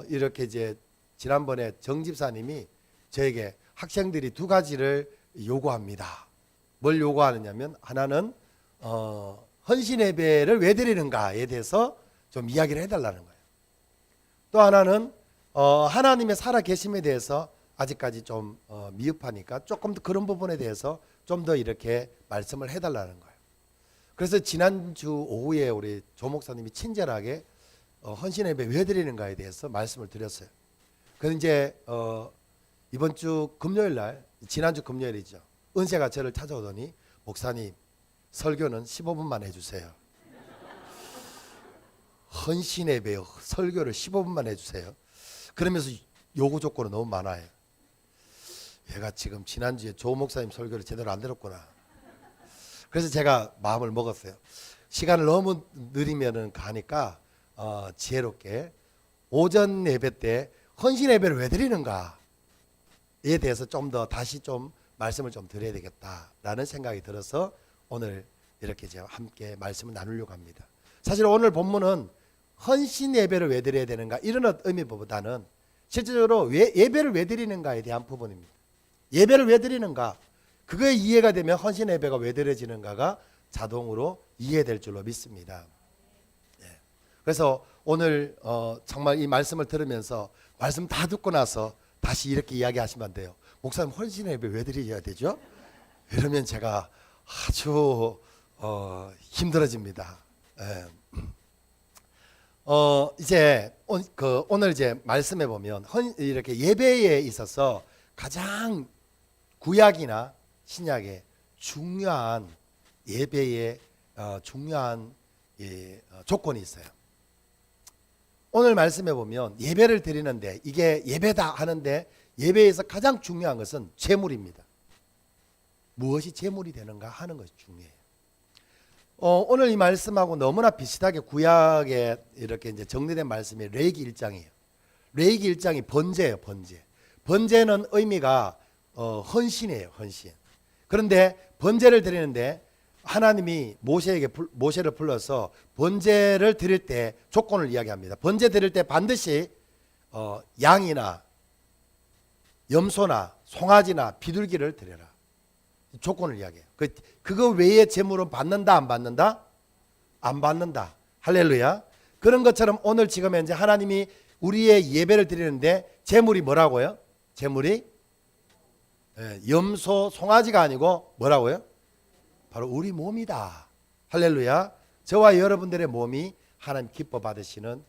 Speaker 3: 이렇게 이제 지난번에 정 집사님이 저에게 학생들이 두 가지를 요구합니다. 뭘 요구하느냐면 하나는 헌신 예배를 왜 드리는가에 대해서 좀 이야기를 해달라는 거예요. 또 하나는 하나님의 살아계심에 대해서 아직까지 좀 미흡하니까 조금 더 그런 부분에 대해서 좀 더 이렇게 말씀을 해달라는 거예요. 그래서 지난주 오후에 우리 조 목사님이 친절하게 헌신 예배 왜 드리는가에 대해서 말씀을 드렸어요. 그런데 이제 이번 주 금요일 날, 지난주 금요일이죠. 은세가 저를 찾아오더니 목사님 설교는 15분만 해주세요. 헌신 예배요 설교를 15분만 해주세요. 그러면서 요구 조건은 너무 많아요. 얘가 지금 지난주에 조 목사님 설교를 제대로 안 들었구나. 그래서 제가 마음을 먹었어요. 시간을 너무 느리면은 가니까 지혜롭게 오전 예배 때 헌신 예배를 왜 드리는가에 대해서 좀 더 다시 좀 말씀을 좀 드려야 되겠다라는 생각이 들어서 오늘 이렇게 제가 함께 말씀을 나누려고 합니다. 사실 오늘 본문은 헌신 예배를 왜 드려야 되는가 이런 의미보다는 실제적으로 왜 예배를 왜 드리는가에 대한 부분입니다. 예배를 왜 드리는가 그거에 이해가 되면 헌신 예배가 왜 드려지는가가 자동으로 이해될 줄로 믿습니다. 그래서 오늘 정말 이 말씀을 들으면서 말씀 다 듣고 나서 다시 이렇게 이야기하시면 안 돼요. 목사님 헌신 예배 왜 드려야 되죠? 이러면 제가 아주 힘들어집니다. 이제 오늘 이제 말씀해 보면 이렇게 예배에 있어서 가장 구약이나 신약에 중요한 예배의 중요한 조건이 있어요. 오늘 말씀해 보면 예배를 드리는데 이게 예배다 하는데 예배에서 가장 중요한 것은 제물입니다. 무엇이 제물이 되는가 하는 것이 중요해요. 오늘 이 말씀하고 너무나 비슷하게 구약에 이렇게 이제 정리된 말씀이 레위기 1장이에요. 레위기 1장이 번제예요, 번제. 번제는 의미가 헌신이에요, 헌신. 그런데 번제를 드리는데 하나님이 모세를 불러서 번제를 드릴 때 조건을 이야기합니다. 번제 드릴 때 반드시 양이나 염소나 송아지나 비둘기를 드려라. 조건을 이야기해요. 그거 외에 제물은 받는다 안 받는다? 안 받는다. 할렐루야. 그런 것처럼 오늘 지금 현재 하나님이 우리의 예배를 드리는데 제물이 뭐라고요? 제물이 염소 송아지가 아니고 뭐라고요? 바로 우리 몸이다. 할렐루야. 저와 여러분들의 몸이 하나님 기뻐 받으시는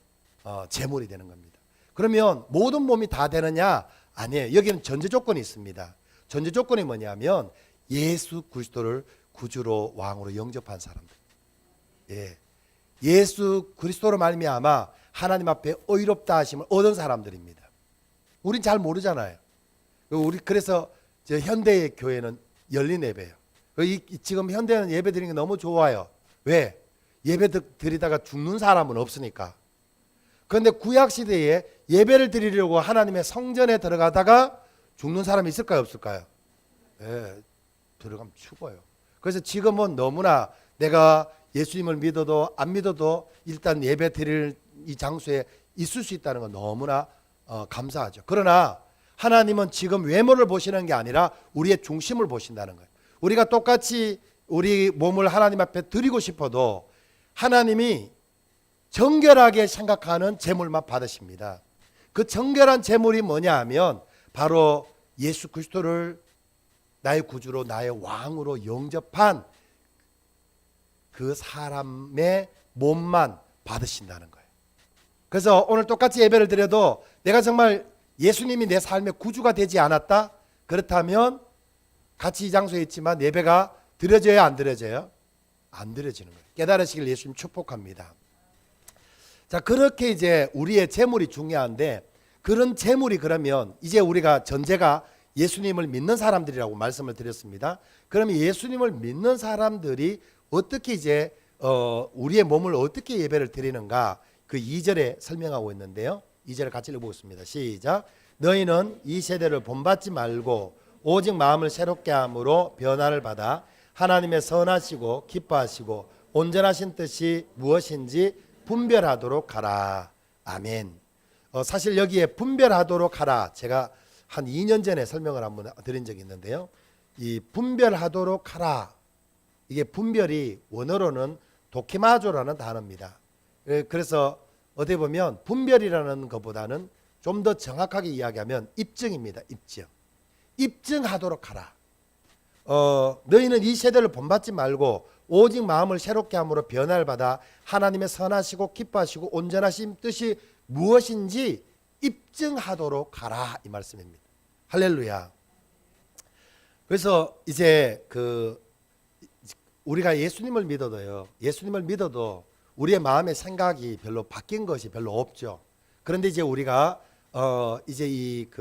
Speaker 3: 제물이 되는 겁니다. 그러면 모든 몸이 다 되느냐? 아니에요. 여기는 전제 조건이 있습니다. 전제 조건이 뭐냐면 예수 그리스도를 구주로 왕으로 영접한 사람들. 예수 그리스도로 말미암아 하나님 앞에 의롭다 하심을 얻은 사람들입니다. 우린 잘 모르잖아요. 그래서 현대의 교회는 열린 예배예요. 지금 현대는 예배 드리는 게 너무 좋아요. 왜? 예배 드리다가 죽는 사람은 없으니까. 그런데 구약 시대에 예배를 드리려고 하나님의 성전에 들어가다가 죽는 사람이 있을까요, 없을까요? 들어가면 죽어요. 그래서 지금은 너무나 내가 예수님을 믿어도 안 믿어도 일단 예배 드릴 이 장소에 있을 수 있다는 건 너무나 감사하죠. 그러나 하나님은 지금 외모를 보시는 게 아니라 우리의 중심을 보신다는 거예요. 우리가 똑같이 우리 몸을 하나님 앞에 드리고 싶어도 하나님이 정결하게 생각하는 제물만 받으십니다. 그 정결한 제물이 뭐냐 하면 바로 예수 그리스도를 나의 구주로 나의 왕으로 영접한 그 사람의 몸만 받으신다는 거예요. 그래서 오늘 똑같이 예배를 드려도 내가 정말 예수님이 내 삶의 구주가 되지 않았다? 그렇다면 같이 이 장소에 있지만 예배가 드려져야 안 드려져요? 안 드려지는 거예요. 깨달으시길 예수님 축복합니다. 자, 그렇게 이제 우리의 재물이 중요한데, 그런 재물이 그러면 이제 우리가 전제가 예수님을 믿는 사람들이라고 말씀을 드렸습니다. 그러면 예수님을 믿는 사람들이 어떻게 이제 우리의 몸을 어떻게 예배를 드리는가, 그 2절에 설명하고 있는데요. 2절을 같이 읽어보겠습니다. 시작. 너희는 이 세대를 본받지 말고 오직 마음을 새롭게 함으로 변화를 받아 하나님의 선하시고 기뻐하시고 온전하신 뜻이 무엇인지 분별하도록 하라. 아멘. 사실 여기에 분별하도록 하라, 제가 한 2년 전에 설명을 한번 드린 적이 있는데요. 이 분별하도록 하라, 이게 분별이 원어로는 도키마조라는 단어입니다. 그래서 어떻게 보면 분별이라는 것보다는 좀 더 정확하게 이야기하면 입증입니다. 입증. 입증하도록 하라. 너희는 이 세대를 본받지 말고 오직 마음을 새롭게 함으로 변화를 받아 하나님의 선하시고 기뻐하시고 온전하신 뜻이 무엇인지 입증하도록 하라, 이 말씀입니다. 할렐루야. 그래서 이제 우리가 예수님을 믿어도요, 예수님을 믿어도 우리의 마음의 생각이 별로 바뀐 것이 별로 없죠. 그런데 이제 우리가 이제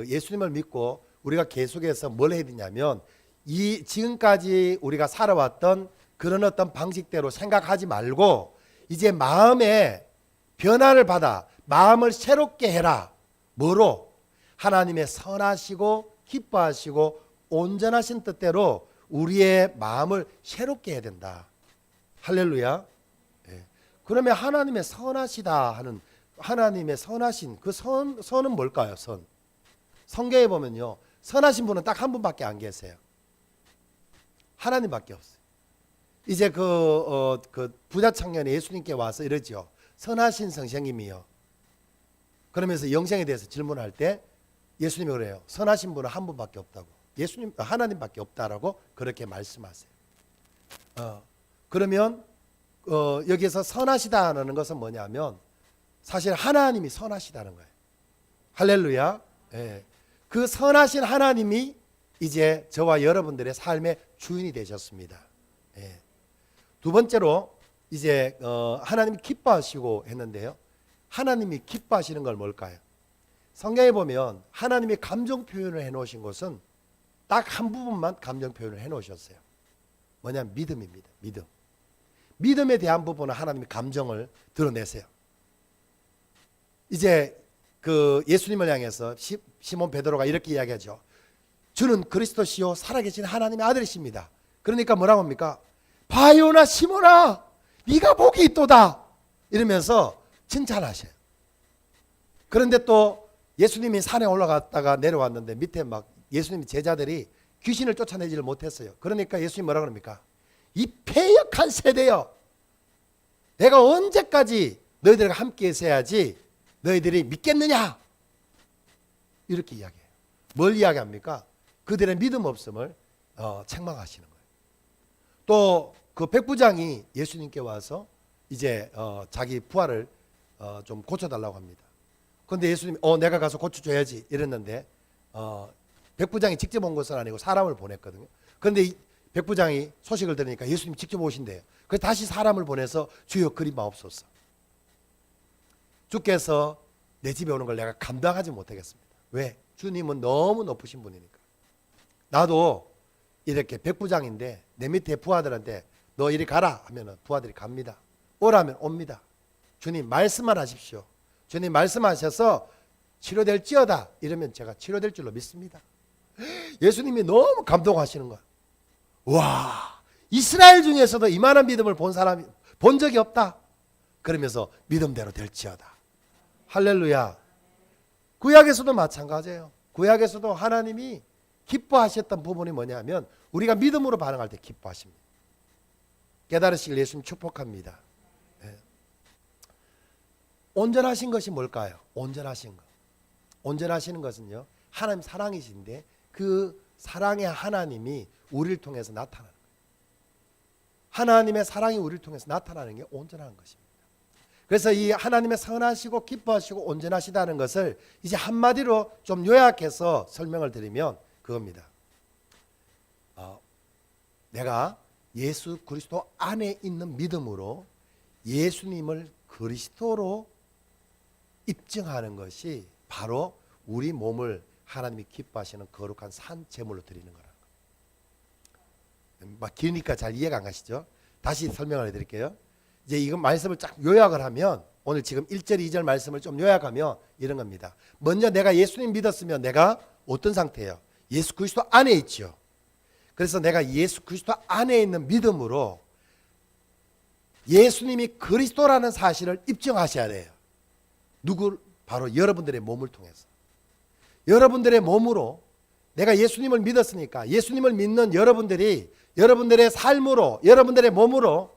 Speaker 3: 예수님을 믿고 우리가 계속해서 뭘 해야 되냐면, 이 지금까지 우리가 살아왔던 그런 어떤 방식대로 생각하지 말고 이제 마음에 변화를 받아 마음을 새롭게 해라. 뭐로? 하나님의 선하시고 기뻐하시고 온전하신 뜻대로 우리의 마음을 새롭게 해야 된다. 할렐루야. 예. 그러면 하나님의 선하시다 하는, 하나님의 선하신 그 선은 뭘까요? 선. 성경에 보면요, 선하신 분은 딱 한 분밖에 안 계세요. 하나님밖에 없어요. 이제 그 부자 청년이 예수님께 와서 이러죠. 선하신 선생님이요. 그러면서 영생에 대해서 질문할 때 예수님이 그래요. 선하신 분은 한 분밖에 없다고. 예수님, 하나님밖에 없다라고 그렇게 말씀하세요. 그러면 여기에서 선하시다는 것은 뭐냐면 사실 하나님이 선하시다는 거예요. 할렐루야. 예. 그 선하신 하나님이 이제 저와 여러분들의 삶의 주인이 되셨습니다. 예. 두 번째로 이제 하나님이 기뻐하시고 했는데요. 하나님이 기뻐하시는 걸 뭘까요? 성경에 보면 하나님이 감정 표현을 해놓으신 것은 딱 한 부분만 감정 표현을 해놓으셨어요. 뭐냐면 믿음입니다. 믿음. 믿음에 대한 부분은 하나님이 감정을 드러내세요. 이제 예수님을 향해서 시몬 베드로가 이렇게 이야기하죠. 주는 그리스도시요 살아계신 하나님의 아들이십니다. 그러니까 뭐라고 합니까? 바요나 시몬아, 네가 복이 있도다, 이러면서 칭찬하셔요. 그런데 또 예수님이 산에 올라갔다가 내려왔는데 밑에 막 예수님 제자들이 귀신을 쫓아내지를 못했어요. 그러니까 예수님 뭐라 그럽니까? 이 패역한 세대여, 내가 언제까지 너희들과 함께 있어야지 너희들이 믿겠느냐? 이렇게 이야기해요. 뭘 이야기합니까? 그들의 믿음 없음을 책망하시는 거예요. 또 그 백부장이 예수님께 와서 이제 자기 부하를 좀 고쳐달라고 합니다. 그런데 예수님이 내가 가서 고쳐줘야지 이랬는데 백부장이 직접 온 것은 아니고 사람을 보냈거든요. 그런데 이 백부장이 소식을 들으니까 예수님 직접 오신대요. 그래서 다시 사람을 보내서 주여 그리 마옵소서. 주께서 내 집에 오는 걸 내가 감당하지 못하겠습니다. 왜? 주님은 너무 높으신 분이니까. 나도 이렇게 백부장인데 내 밑에 부하들한테 너 이리 가라 하면 부하들이 갑니다. 오라면 옵니다. 주님 말씀만 하십시오. 주님 말씀하셔서 치료될지어다 이러면 제가 치료될 줄로 믿습니다. 예수님이 너무 감동하시는 거야. 와, 이스라엘 중에서도 이만한 믿음을 본 사람이 본 적이 없다. 그러면서 믿음대로 될지어다. 할렐루야. 구약에서도 마찬가지예요. 구약에서도 하나님이 기뻐하셨던 부분이 뭐냐면 우리가 믿음으로 반응할 때 기뻐하십니다. 깨달으시길 예수님 축복합니다. 네. 온전하신 것이 뭘까요? 온전하신 것. 온전하시는 것은요, 하나님 사랑이신데 그 사랑의 하나님이 우리를 통해서 나타나는 거예요. 하나님의 사랑이 우리를 통해서 나타나는 게 온전한 것입니다. 그래서 이 하나님의 선하시고 기뻐하시고 온전하시다는 것을 이제 한마디로 좀 요약해서 설명을 드리면 그겁니다. 내가 예수 그리스도 안에 있는 믿음으로 예수님을 그리스도로 입증하는 것이 바로 우리 몸을 하나님이 기뻐하시는 거룩한 산 제물로 드리는 거라는 거예요. 막 기니까 잘 이해가 안 가시죠? 다시 설명을 해드릴게요. 이제 이거 말씀을 쫙 요약을 하면 오늘 지금 1절 2절 말씀을 좀 요약하면 이런 겁니다. 먼저 내가 예수님 믿었으면 내가 어떤 상태예요? 예수 그리스도 안에 있죠. 그래서 내가 예수 그리스도 안에 있는 믿음으로 예수님이 그리스도라는 사실을 입증하셔야 돼요. 누구? 바로 여러분들의 몸을 통해서. 여러분들의 몸으로 내가 예수님을 믿었으니까 예수님을 믿는 여러분들이 여러분들의 삶으로 여러분들의 몸으로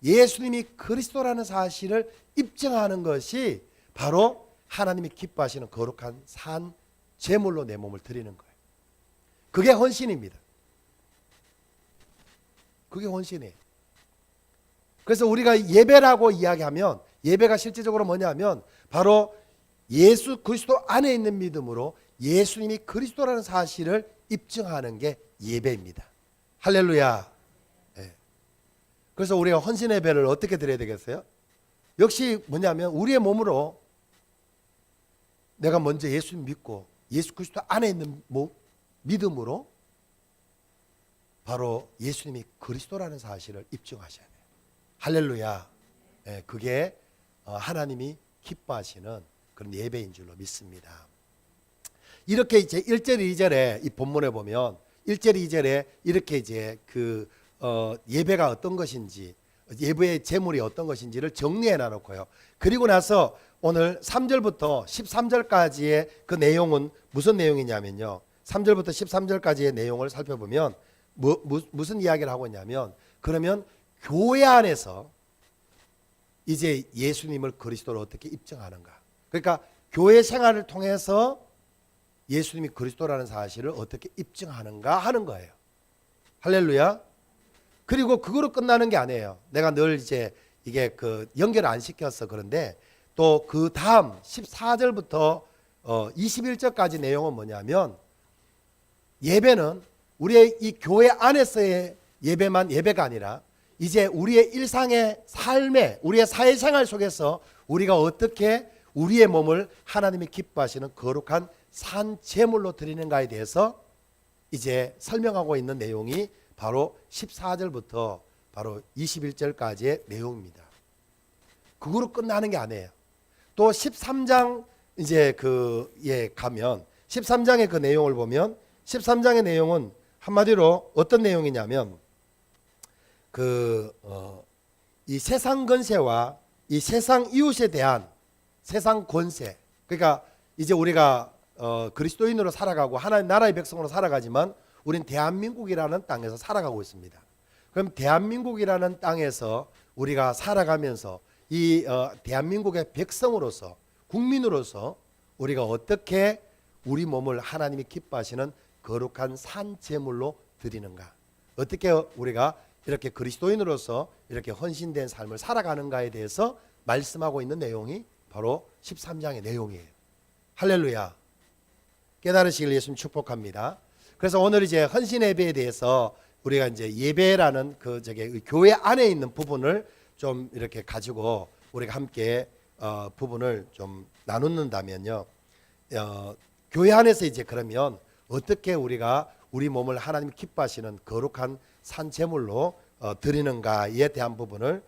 Speaker 3: 예수님이 그리스도라는 사실을 입증하는 것이 바로 하나님이 기뻐하시는 거룩한 산 제물로 내 몸을 드리는 거예요. 그게 헌신입니다. 그게 헌신이에요. 그래서 우리가 예배라고 이야기하면 예배가 실제적으로 뭐냐면 바로 예수 그리스도 안에 있는 믿음으로 예수님이 그리스도라는 사실을 입증하는 게 예배입니다. 할렐루야. 네. 그래서 우리가 헌신 예배를 어떻게 드려야 되겠어요? 역시 뭐냐면 우리의 몸으로 내가 먼저 예수님 믿고 예수 그리스도 안에 있는 믿음으로 바로 예수님이 그리스도라는 사실을 입증하셔야 돼요. 할렐루야. 네, 그게 하나님이 기뻐하시는 그런 예배인 줄로 믿습니다. 이렇게 이제 1절 2절에 이 본문에 보면 1절 2절에 이렇게 이제 그 예배가 어떤 것인지 예배의 제물이 어떤 것인지를 정리해 놔놓고요. 그리고 나서 오늘 3절부터 13절까지의 그 내용은 무슨 내용이냐면요. 3절부터 13절까지의 내용을 살펴보면 무슨 이야기를 하고 있냐면 그러면 교회 안에서 이제 예수님을 그리스도로 어떻게 입증하는가. 그러니까 교회 생활을 통해서 예수님이 그리스도라는 사실을 어떻게 입증하는가 하는 거예요. 할렐루야. 그리고 그거로 끝나는 게 아니에요. 내가 늘 이제 이게 그 연결 안 시켰어. 그런데 또 그 다음 14절부터 21절까지 내용은 뭐냐면 예배는 우리의 이 교회 안에서의 예배가 아니라 이제 우리의 일상의 삶에 우리의 사회생활 속에서 우리가 어떻게 우리의 몸을 하나님이 기뻐하시는 거룩한 산 제물로 드리는가에 대해서 이제 설명하고 있는 내용이 바로 14절부터 바로 21절까지의 내용입니다. 그거로 끝나는 게 아니에요. 또 13장 이제 그에 가면 13장의 그 내용을 보면 13장의 내용은 한마디로 어떤 내용이냐면 이 세상 권세와 이 세상 이웃에 대한 세상 권세. 그러니까 이제 우리가 그리스도인으로 살아가고 하나님 나라의 백성으로 살아가지만 우린 대한민국이라는 땅에서 살아가고 있습니다. 그럼 대한민국이라는 땅에서 우리가 살아가면서 이 대한민국의 백성으로서 국민으로서 우리가 어떻게 우리 몸을 하나님이 기뻐하시는 거룩한 산 제물로 드리는가. 어떻게 우리가 이렇게 그리스도인으로서 이렇게 헌신된 삶을 살아가는가에 대해서 말씀하고 있는 내용이 바로 13장의 내용이에요. 할렐루야. 깨달으시길 예수님 축복합니다. 그래서 오늘 이제 헌신 예배에 대해서 우리가 이제 예배라는 교회 안에 있는 부분을 좀 이렇게 가지고 우리가 함께 부분을 좀 나눈다면요. 교회 안에서 이제 그러면 어떻게 우리가 우리 몸을 하나님 기뻐하시는 거룩한 산 제물로 드리는가에 대한 부분을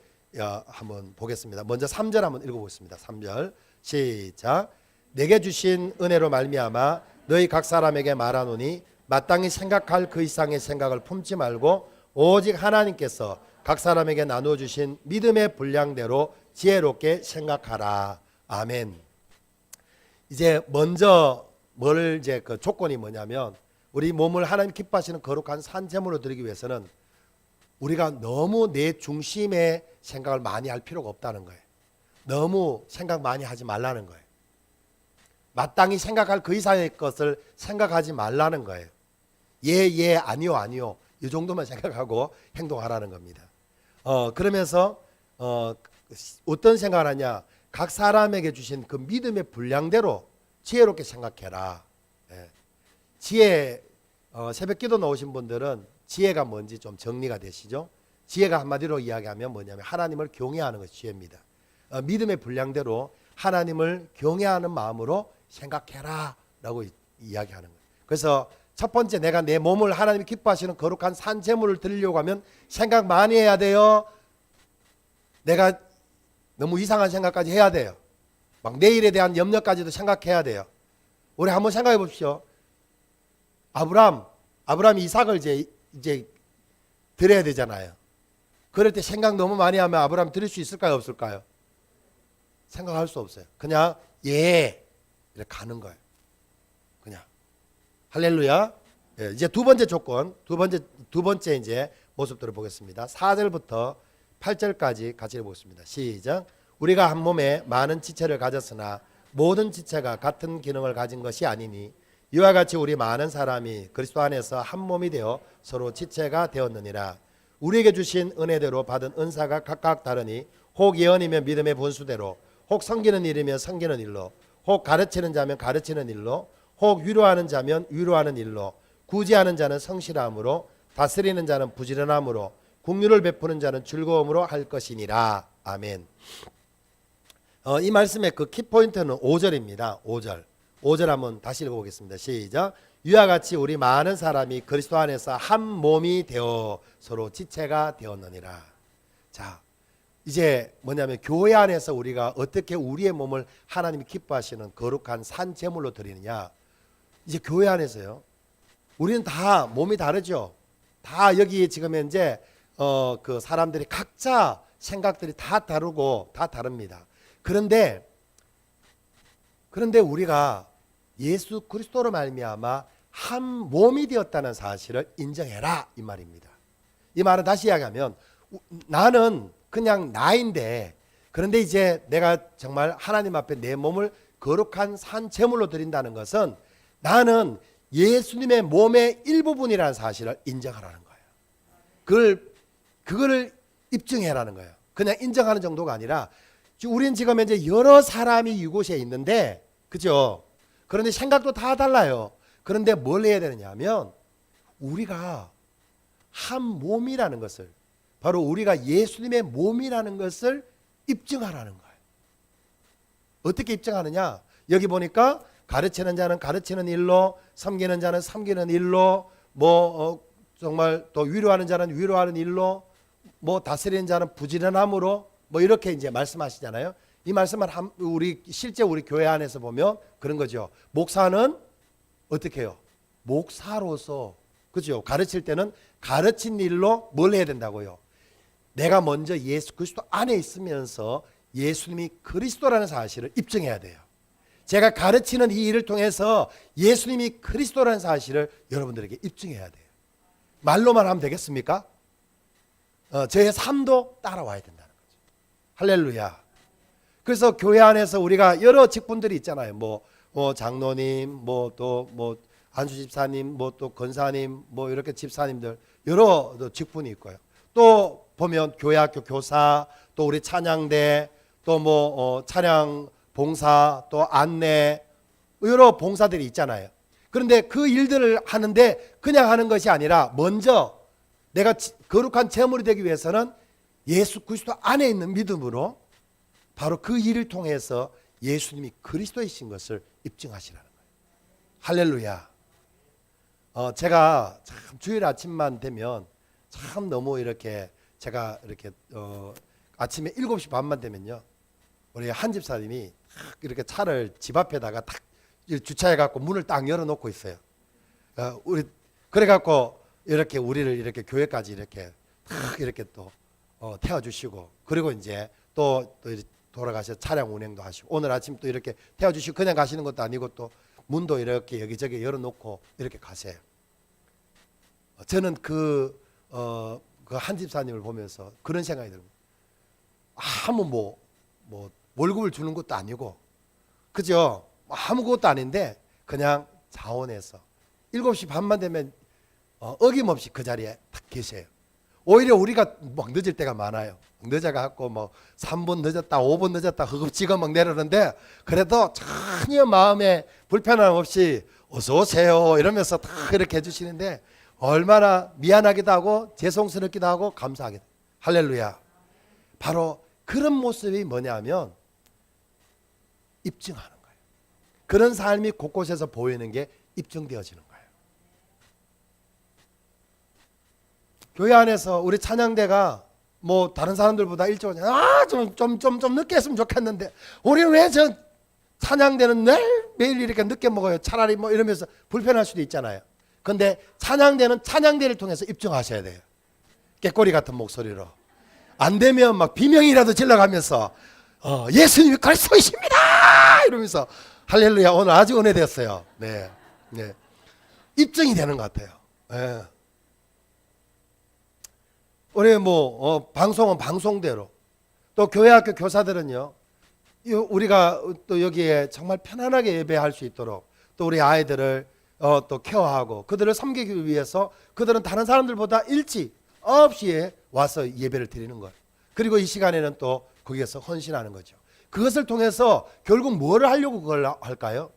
Speaker 3: 한번 보겠습니다. 먼저 3절 한번 읽어보겠습니다. 3절 시작. 내게 주신 은혜로 말미암아 너희 각 사람에게 말하노니 마땅히 생각할 그 이상의 생각을 품지 말고 오직 하나님께서 각 사람에게 나누어 주신 믿음의 분량대로 지혜롭게 생각하라. 아멘. 이제 먼저 이제 그 조건이 뭐냐면 우리 몸을 하나님 기뻐하시는 거룩한 산 제물로 드리기 위해서는 우리가 너무 내 중심의 생각을 많이 할 필요가 없다는 거예요. 너무 생각 많이 하지 말라는 거예요. 마땅히 생각할 그 이상의 것을 생각하지 말라는 거예요. 예, 아니요, 아니요. 이 정도만 생각하고 행동하라는 겁니다. 그러면서 어떤 생각을 하냐? 각 사람에게 주신 그 믿음의 분량대로 지혜롭게 생각해라. 예. 지혜, 새벽기도 나오신 분들은 지혜가 뭔지 좀 정리가 되시죠? 지혜가 한마디로 이야기하면 뭐냐면 하나님을 경외하는 것이 지혜입니다. 믿음의 분량대로 하나님을 경외하는 마음으로 생각해라 라고 이야기하는 거예요. 그래서 첫 번째, 내가 내 몸을 하나님이 기뻐하시는 거룩한 산 제물을 드리려고 하면 생각 많이 해야 돼요. 내가 너무 이상한 생각까지 해야 돼요. 막 내일에 대한 염려까지도 생각해야 돼요. 우리 한번 생각해 보십시오. 아브라함이 이삭을 이제 드려야 되잖아요. 그럴 때 생각 너무 많이 하면 아브라함 드릴 수 있을까요, 없을까요? 생각할 수 없어요. 그냥 이렇게 가는 거예요. 그냥 할렐루야. 예, 이제 두 번째 조건, 두 번째 이제 모습들을 보겠습니다. 4절부터 8절까지 같이 보겠습니다. 시작. 우리가 한 몸에 많은 지체를 가졌으나 모든 지체가 같은 기능을 가진 것이 아니니 이와 같이 우리 많은 사람이 그리스도 안에서 한 몸이 되어 서로 지체가 되었느니라. 우리에게 주신 은혜대로 받은 은사가 각각 다르니 혹 예언이면 믿음의 분수대로, 혹 섬기는 일이면 섬기는 일로, 혹 가르치는 자면 가르치는 일로, 혹 위로하는 자면 위로하는 일로, 구제하는 자는 성실함으로, 다스리는 자는 부지런함으로, 긍휼을 베푸는 자는 즐거움으로 할 것이니라. 아멘. 이 말씀의 그 키포인트는 5절입니다. 5절 한번 다시 읽어보겠습니다. 시작. 이와 같이 우리 많은 사람이 그리스도 안에서 한 몸이 되어 서로 지체가 되었느니라. 자, 이제 뭐냐면 교회 안에서 우리가 어떻게 우리의 몸을 하나님이 기뻐하시는 거룩한 산 제물로 드리느냐. 이제 교회 안에서요. 우리는 다 몸이 다르죠. 다 여기 지금 현재 그 사람들이 각자 생각들이 다 다르고 다 다릅니다. 그런데 우리가 예수 그리스도로 말미암아 한 몸이 되었다는 사실을 인정해라 이 말입니다. 이 말은 다시 이야기하면 나는 그냥 나인데, 그런데 이제 내가 정말 하나님 앞에 내 몸을 거룩한 산 제물로 드린다는 것은 나는 예수님의 몸의 일부분이라는 사실을 인정하라는 거예요. 그거를 입증해라는 거예요. 그냥 인정하는 정도가 아니라 우리는 지금 현재 여러 사람이 이곳에 있는데, 그죠? 그런데 생각도 다 달라요. 그런데 뭘 해야 되느냐 하면 우리가 한 몸이라는 것을, 바로 우리가 예수님의 몸이라는 것을 입증하라는 거예요. 어떻게 입증하느냐? 여기 보니까 가르치는 자는 가르치는 일로, 섬기는 자는 섬기는 일로, 정말 또 위로하는 자는 위로하는 일로, 다스리는 자는 부지런함으로, 이렇게 이제 말씀하시잖아요. 이 말씀을 실제 우리 교회 안에서 보면 그런 거죠. 목사는 어떻게 해요? 목사로서, 그죠? 가르칠 때는 가르친 일로 뭘 해야 된다고요? 내가 먼저 예수 그리스도 안에 있으면서 예수님이 그리스도라는 사실을 입증해야 돼요. 제가 가르치는 이 일을 통해서 예수님이 그리스도라는 사실을 여러분들에게 입증해야 돼요. 말로만 하면 되겠습니까? 저의 삶도 따라와야 된다는 거죠. 할렐루야. 그래서 교회 안에서 우리가 여러 직분들이 있잖아요. 장로님, 안수 집사님, 또 권사님, 이렇게 집사님들 여러 직분이 있고요. 또 보면 교회학교 교사, 또 우리 찬양대, 또 찬양 봉사, 또 안내, 여러 봉사들이 있잖아요. 그런데 그 일들을 하는데 그냥 하는 것이 아니라 먼저 내가 거룩한 제물이 되기 위해서는 예수 그리스도 안에 있는 믿음으로 바로 그 일을 통해서 예수님이 그리스도이신 것을 입증하시라는 거예요. 할렐루야. 제가 참 주일 아침만 되면 참 너무 이렇게 제가 이렇게 아침에 7시 반만 되면요, 우리 한 집사님이 이렇게 차를 집 앞에다가 탁 주차해 갖고 문을 딱 열어놓고 있어요. 그래갖고 이렇게 우리를 이렇게 교회까지 이렇게 탁 이렇게 또 태워주시고, 그리고 이제 또 돌아가셔 차량 운행도 하시고, 오늘 아침 또 이렇게 태워주시고 그냥 가시는 것도 아니고 또 문도 이렇게 여기저기 열어놓고 이렇게 가세요. 저는 그 한 집사님을 보면서 그런 생각이 들어요. 아무 월급을 주는 것도 아니고, 그죠? 아무것도 아닌데 그냥 자원해서 7시 반만 되면 어김없이 그 자리에 딱 계세요. 오히려 우리가 막 늦을 때가 많아요. 늦어갖고 뭐 3분 늦었다 5분 늦었다 허겁지겁 막 내려는데 그래도 전혀 마음에 불편함 없이 어서 오세요 이러면서 다 이렇게 해주시는데 얼마나 미안하기도 하고 죄송스럽기도 하고 감사하기도 해요. 할렐루야. 바로 그런 모습이 뭐냐면 입증하는 거예요. 그런 삶이 곳곳에서 보이는 게 입증되어지는 거예요. 교회 안에서 우리 찬양대가 뭐 다른 사람들보다 일찍 오냐 좀 늦게 했으면 좋겠는데 우리는 왜 저 찬양대는 매일 이렇게 늦게 먹어요. 차라리 뭐 이러면서 불편할 수도 있잖아요. 근데 찬양대는 찬양대를 통해서 입증하셔야 돼요. 깨꼬리 같은 목소리로 안 되면 막 비명이라도 질러가면서 예수님이 그리스도이십니다 이러면서 할렐루야. 오늘 아주 은혜됐어요. 네, 네. 입증이 되는 것 같아요. 네. 우리 뭐 방송은 방송대로 또 교회학교 교사들은요 우리가 또 여기에 정말 편안하게 예배할 수 있도록 또 우리 아이들을 또 케어하고 그들을 섬기기 위해서 그들은 다른 사람들보다 일찍 9시에 와서 예배를 드리는 거예요. 그리고 이 시간에는 또 거기에서 헌신하는 거죠. 그것을 통해서 결국 뭐를 하려고 그걸 할까요?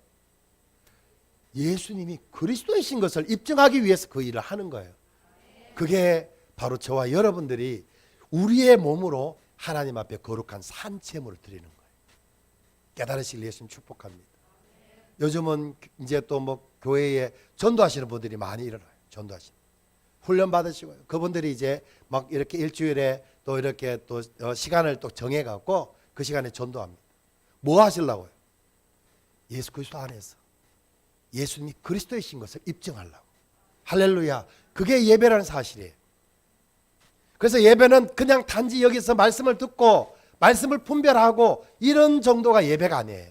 Speaker 3: 예수님이 그리스도이신 것을 입증하기 위해서 그 일을 하는 거예요. 그게 바로 저와 여러분들이 우리의 몸으로 하나님 앞에 거룩한 산채물을 드리는 거예요. 깨달으시길 예수님 축복합니다. 요즘은 이제 또 뭐 교회에 전도하시는 분들이 많이 일어나요. 전도하시는 훈련 받으시고요. 그분들이 이제 막 이렇게 일주일에 또 이렇게 또 시간을 또 정해 갖고 그 시간에 전도합니다. 뭐 하시려고요? 예수 그리스도 안에서 예수님이 그리스도이신 것을 입증하려고. 할렐루야. 그게 예배라는 사실이에요. 그래서 예배는 그냥 단지 여기서 말씀을 듣고 말씀을 분별하고 이런 정도가 예배가 아니에요.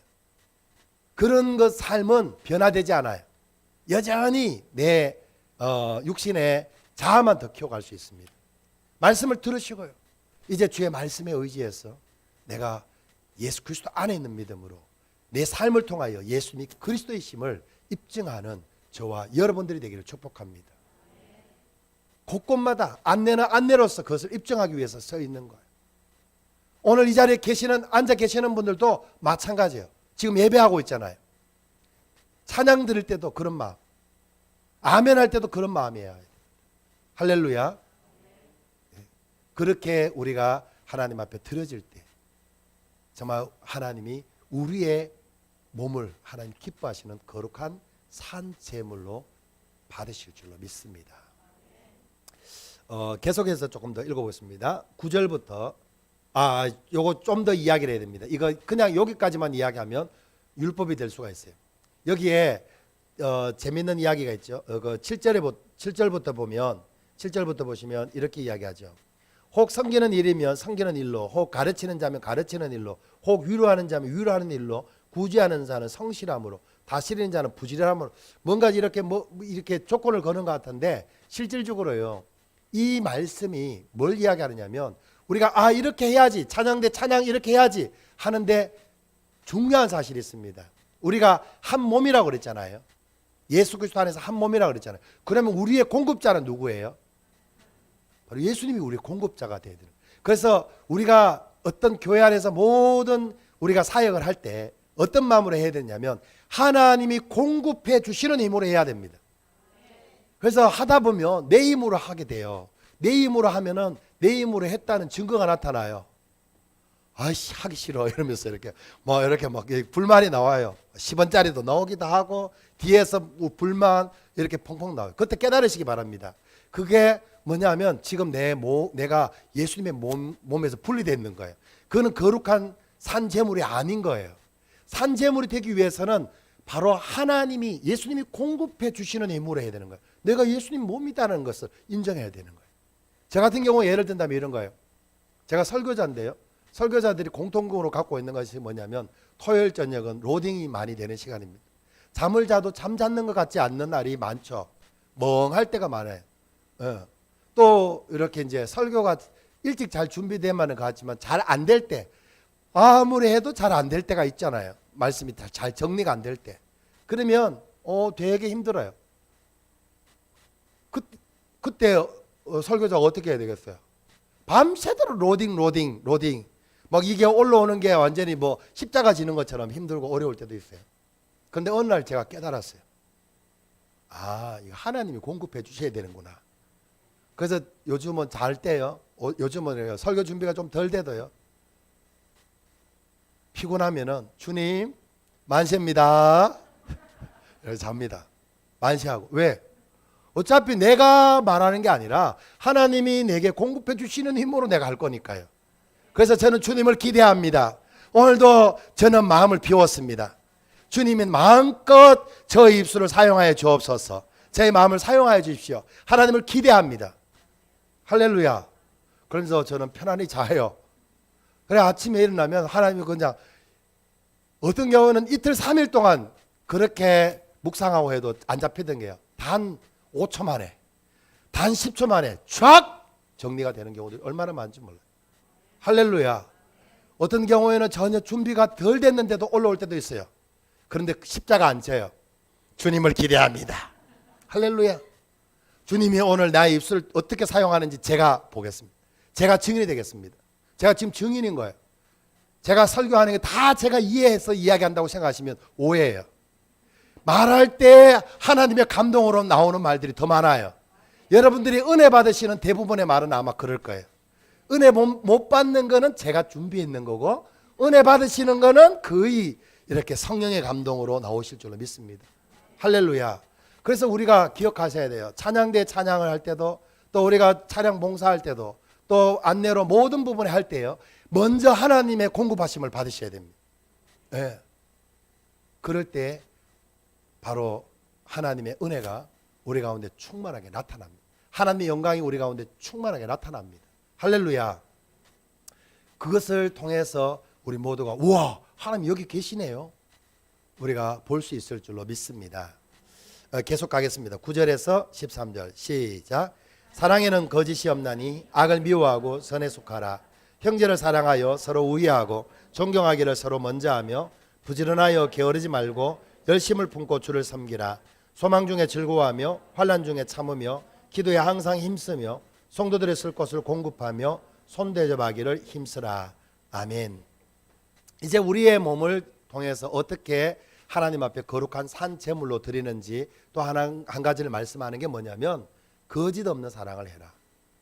Speaker 3: 그런 것 삶은 변화되지 않아요. 여전히 내 육신의 자아만 더 키워갈 수 있습니다. 말씀을 들으시고요. 이제 주의 말씀에 의지해서 내가 예수 그리스도 안에 있는 믿음으로 내 삶을 통하여 예수님이 그리스도이심을 입증하는 저와 여러분들이 되기를 축복합니다. 곳곳마다 안내는 안내로서 그것을 입증하기 위해서 서 있는 거예요. 오늘 이 자리에 앉아 계시는 분들도 마찬가지예요. 지금 예배하고 있잖아요. 찬양 드릴 때도 그런 마음, 아멘 할 때도 그런 마음이에요. 할렐루야. 그렇게 우리가 하나님 앞에 드려질 때 정말 하나님이 우리의 몸을 하나님 기뻐하시는 거룩한 산제물로 받으실 줄로 믿습니다. 계속해서 조금 더 읽어보겠습니다. 9절부터 요거 좀 더 이야기를 해야 됩니다. 이거 그냥 여기까지만 이야기하면 율법이 될 수가 있어요. 여기에 재밌는 이야기가 있죠. 그 7절부터 보면 7절부터 보시면 이렇게 이야기하죠. 혹 섬기는 일이면 섬기는 일로, 혹 가르치는 자면 가르치는 일로, 혹 위로하는 자면 위로하는 일로, 구제하는 자는 성실함으로, 다스리는 자는 부지런함으로. 뭔가 이렇게 이렇게 조건을 거는 것 같은데 실질적으로요. 이 말씀이 뭘 이야기하느냐면 우리가 이렇게 해야지, 찬양대 찬양 이렇게 해야지 하는데 중요한 사실이 있습니다. 우리가 한 몸이라고 그랬잖아요. 예수 그리스도 안에서 한 몸이라고 그랬잖아요. 그러면 우리의 공급자는 누구예요? 바로 예수님이 우리의 공급자가 되어야 돼요. 그래서 우리가 어떤 교회 안에서 모든 우리가 사역을 할 때 어떤 마음으로 해야 되냐면 하나님이 공급해 주시는 힘으로 해야 됩니다. 그래서 하다 보면 내 힘으로 하게 돼요. 내 힘으로 하면은 내 힘으로 했다는 증거가 나타나요. 아이씨 하기 싫어 이러면서 이렇게 막 불만이 나와요. 10원짜리도 나오기도 하고 뒤에서 불만 이렇게 펑펑 나와요. 그때 깨달으시기 바랍니다. 그게 뭐냐면 지금 내가 예수님의 몸에서 분리되어 있는 거예요. 그거는 거룩한 산제물이 아닌 거예요. 산제물이 되기 위해서는 바로 하나님이 예수님이 공급해 주시는 힘으로 해야 되는 거예요. 내가 예수님 몸이다는 것을 인정해야 되는 거예요. 저 같은 경우에 예를 든다면 이런 거예요. 제가 설교자인데요. 설교자들이 공통적으로 갖고 있는 것이 뭐냐면 토요일 저녁은 로딩이 많이 되는 시간입니다. 잠을 자도 잠 잤는 것 같지 않는 날이 많죠. 멍할 때가 많아요. 또 이렇게 이제 설교가 일찍 잘 준비되면은 같지만 잘 안 될 때, 아무리 해도 잘 안 될 때가 있잖아요. 말씀이 잘 정리가 안 될 때. 그러면 되게 힘들어요. 그때 설교자가 어떻게 해야 되겠어요? 밤새도록 로딩. 막 이게 올라오는 게 완전히 뭐 십자가 지는 것처럼 힘들고 어려울 때도 있어요. 그런데 어느 날 제가 깨달았어요. 아, 이거 하나님이 공급해 주셔야 되는구나. 그래서 요즘은 잘 때요. 요즘은 설교 준비가 좀 덜 돼도요. 피곤하면은 주님 만세입니다. 그래서 잡니다. 만세하고. 왜? 어차피 내가 말하는 게 아니라 하나님이 내게 공급해 주시는 힘으로 내가 할 거니까요. 그래서 저는 주님을 기대합니다. 오늘도 저는 마음을 비웠습니다. 주님은 마음껏 저의 입술을 사용하여 주옵소서. 제 마음을 사용하여 주십시오. 하나님을 기대합니다. 할렐루야. 그래서 저는 편안히 자요. 그래 아침에 일어나면 하나님이 그냥 어떤 경우는 이틀 3일 동안 그렇게 묵상하고 해도 안 잡히던 게요. 단 5초 만에, 단 10초 만에 쫙 정리가 되는 경우들이 얼마나 많은지 몰라요. 할렐루야. 어떤 경우에는 전혀 준비가 덜 됐는데도 올라올 때도 있어요. 그런데 십자가 안 져요. 주님을 기대합니다. 할렐루야. 주님이 오늘 나의 입술을 어떻게 사용하는지 제가 보겠습니다. 제가 증인이 되겠습니다. 제가 지금 증인인 거예요. 제가 설교하는 게 다 제가 이해해서 이야기한다고 생각하시면 오해예요. 말할 때 하나님의 감동으로 나오는 말들이 더 많아요. 여러분들이 은혜 받으시는 대부분의 말은 아마 그럴 거예요. 은혜 못 받는 거는 제가 준비했는 거고, 은혜 받으시는 거는 거의 이렇게 성령의 감동으로 나오실 줄로 믿습니다. 할렐루야. 그래서 우리가 기억하셔야 돼요. 찬양대 찬양을 할 때도, 또 우리가 찬양 봉사할 때도, 또 안내로 모든 부분에 할 때요, 먼저 하나님의 공급하심을 받으셔야 됩니다. 네. 그럴 때 바로 하나님의 은혜가 우리 가운데 충만하게 나타납니다. 하나님의 영광이 우리 가운데 충만하게 나타납니다. 할렐루야. 그것을 통해서 우리 모두가 우와, 하나님 여기 계시네요, 우리가 볼 수 있을 줄로 믿습니다. 계속 가겠습니다. 9절에서 13절 시작. 사랑에는 거짓이 없나니 악을 미워하고 선에 속하라. 형제를 사랑하여 서로 우애하고 존경하기를 서로 먼저 하며 부지런하여 게으르지 말고 열심을 품고 주를 섬기라. 소망 중에 즐거워하며 환난 중에 참으며 기도에 항상 힘쓰며 성도들의 쓸 것을 공급하며 손대접하기를 힘쓰라. 아멘. 이제 우리의 몸을 통해서 어떻게 하나님 앞에 거룩한 산 제물로 드리는지 또 한 가지를 말씀하는 게 뭐냐면 거짓 없는 사랑을 해라.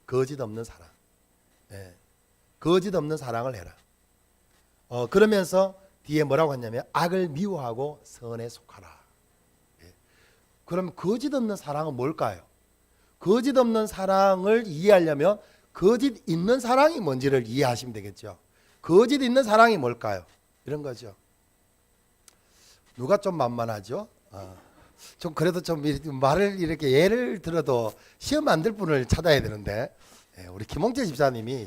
Speaker 3: 거짓 없는 사랑. 네. 거짓 없는 사랑을 해라. 그러면서 뒤에 뭐라고 했냐면 악을 미워하고 선에 속하라. 네. 그럼 거짓 없는 사랑은 뭘까요? 거짓 없는 사랑을 이해하려면 거짓 있는 사랑이 뭔지를 이해하시면 되겠죠. 거짓 있는 사랑이 뭘까요? 이런 거죠. 누가 좀 만만하죠? 좀 그래도 좀 말을 이렇게 예를 들어도 시험 안 될 분을 찾아야 되는데, 우리 김홍재 집사님이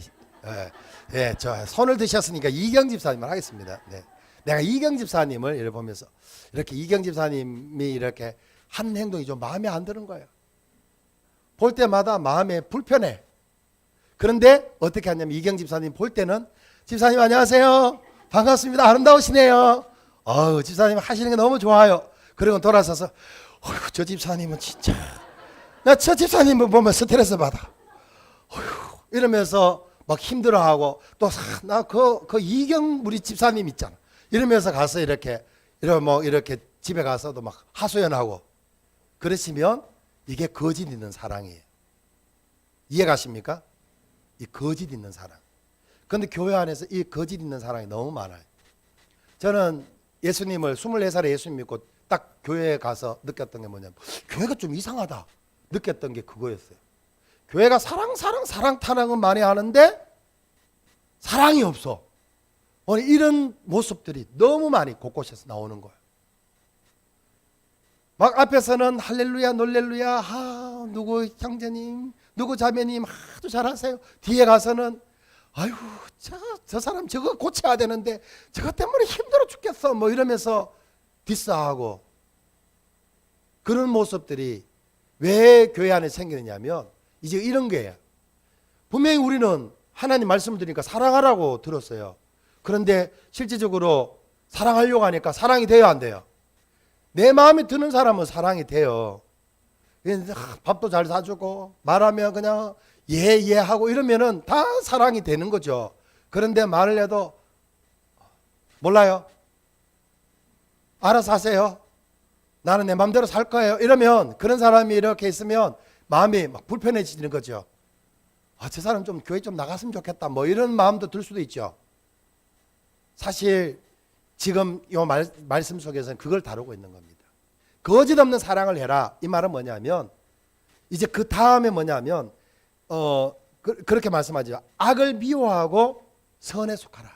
Speaker 3: 저 손을 드셨으니까 이경 집사님을 하겠습니다. 네. 내가 이경 집사님을 이렇게 보면서 이렇게 이경 집사님이 이렇게 한 행동이 좀 마음에 안 드는 거예요. 볼 때마다 마음에 불편해. 그런데 어떻게 하냐면 이경 집사님 볼 때는 집사님 안녕하세요, 반갑습니다, 아름다우시네요, 집사님 하시는 게 너무 좋아요. 그리고 돌아서서 어휴, 저 집사님은 진짜 나 저 집사님을 보면 스트레스 받아, 어휴, 이러면서 막 힘들어하고, 또 나 그 이경 우리 집사님 있잖아 이러면서 가서 이렇게 집에 가서도 막 하소연하고 그러시면 이게 거짓 있는 사랑이에요. 이해가십니까? 이 거짓 있는 사랑. 그런데 교회 안에서 이 거짓 있는 사랑이 너무 많아요. 저는 예수님을 24살에 예수님 믿고 딱 교회에 가서 느꼈던 게 뭐냐면 교회가 좀 이상하다 느꼈던 게 그거였어요. 교회가 사랑 타령은 많이 하는데 사랑이 없어. 오늘 이런 모습들이 너무 많이 곳곳에서 나오는 거예요. 막 앞에서는 할렐루야 놀렐루야, 누구 형제님 누구 자매님 아주 잘하세요. 뒤에 가서는 아유 저 사람 저거 고쳐야 되는데 저것 때문에 힘들어 죽겠어 뭐 이러면서 뒷싸하고, 그런 모습들이 왜 교회 안에 생기느냐면 이제 이런 거예요. 분명히 우리는 하나님 말씀을 드리니까 사랑하라고 들었어요. 그런데 실질적으로 사랑하려고 하니까 사랑이 돼요 안 돼요? 내 마음에 드는 사람은 사랑이 돼요. 밥도 잘 사주고 말하면 그냥 예 하고 이러면은 다 사랑이 되는 거죠. 그런데 말을 해도 몰라요. 알아서 하세요. 나는 내 마음대로 살 거예요. 이러면 그런 사람이 이렇게 있으면 마음이 막 불편해지는 거죠. 저 사람 좀 교회 좀 나갔으면 좋겠다. 뭐 이런 마음도 들 수도 있죠. 사실 지금 이 말씀 속에서는 그걸 다루고 있는 겁니다. 거짓 없는 사랑을 해라. 이 말은 뭐냐면 이제 그 다음에 뭐냐면 그렇게 말씀하죠. 악을 미워하고 선에 속하라.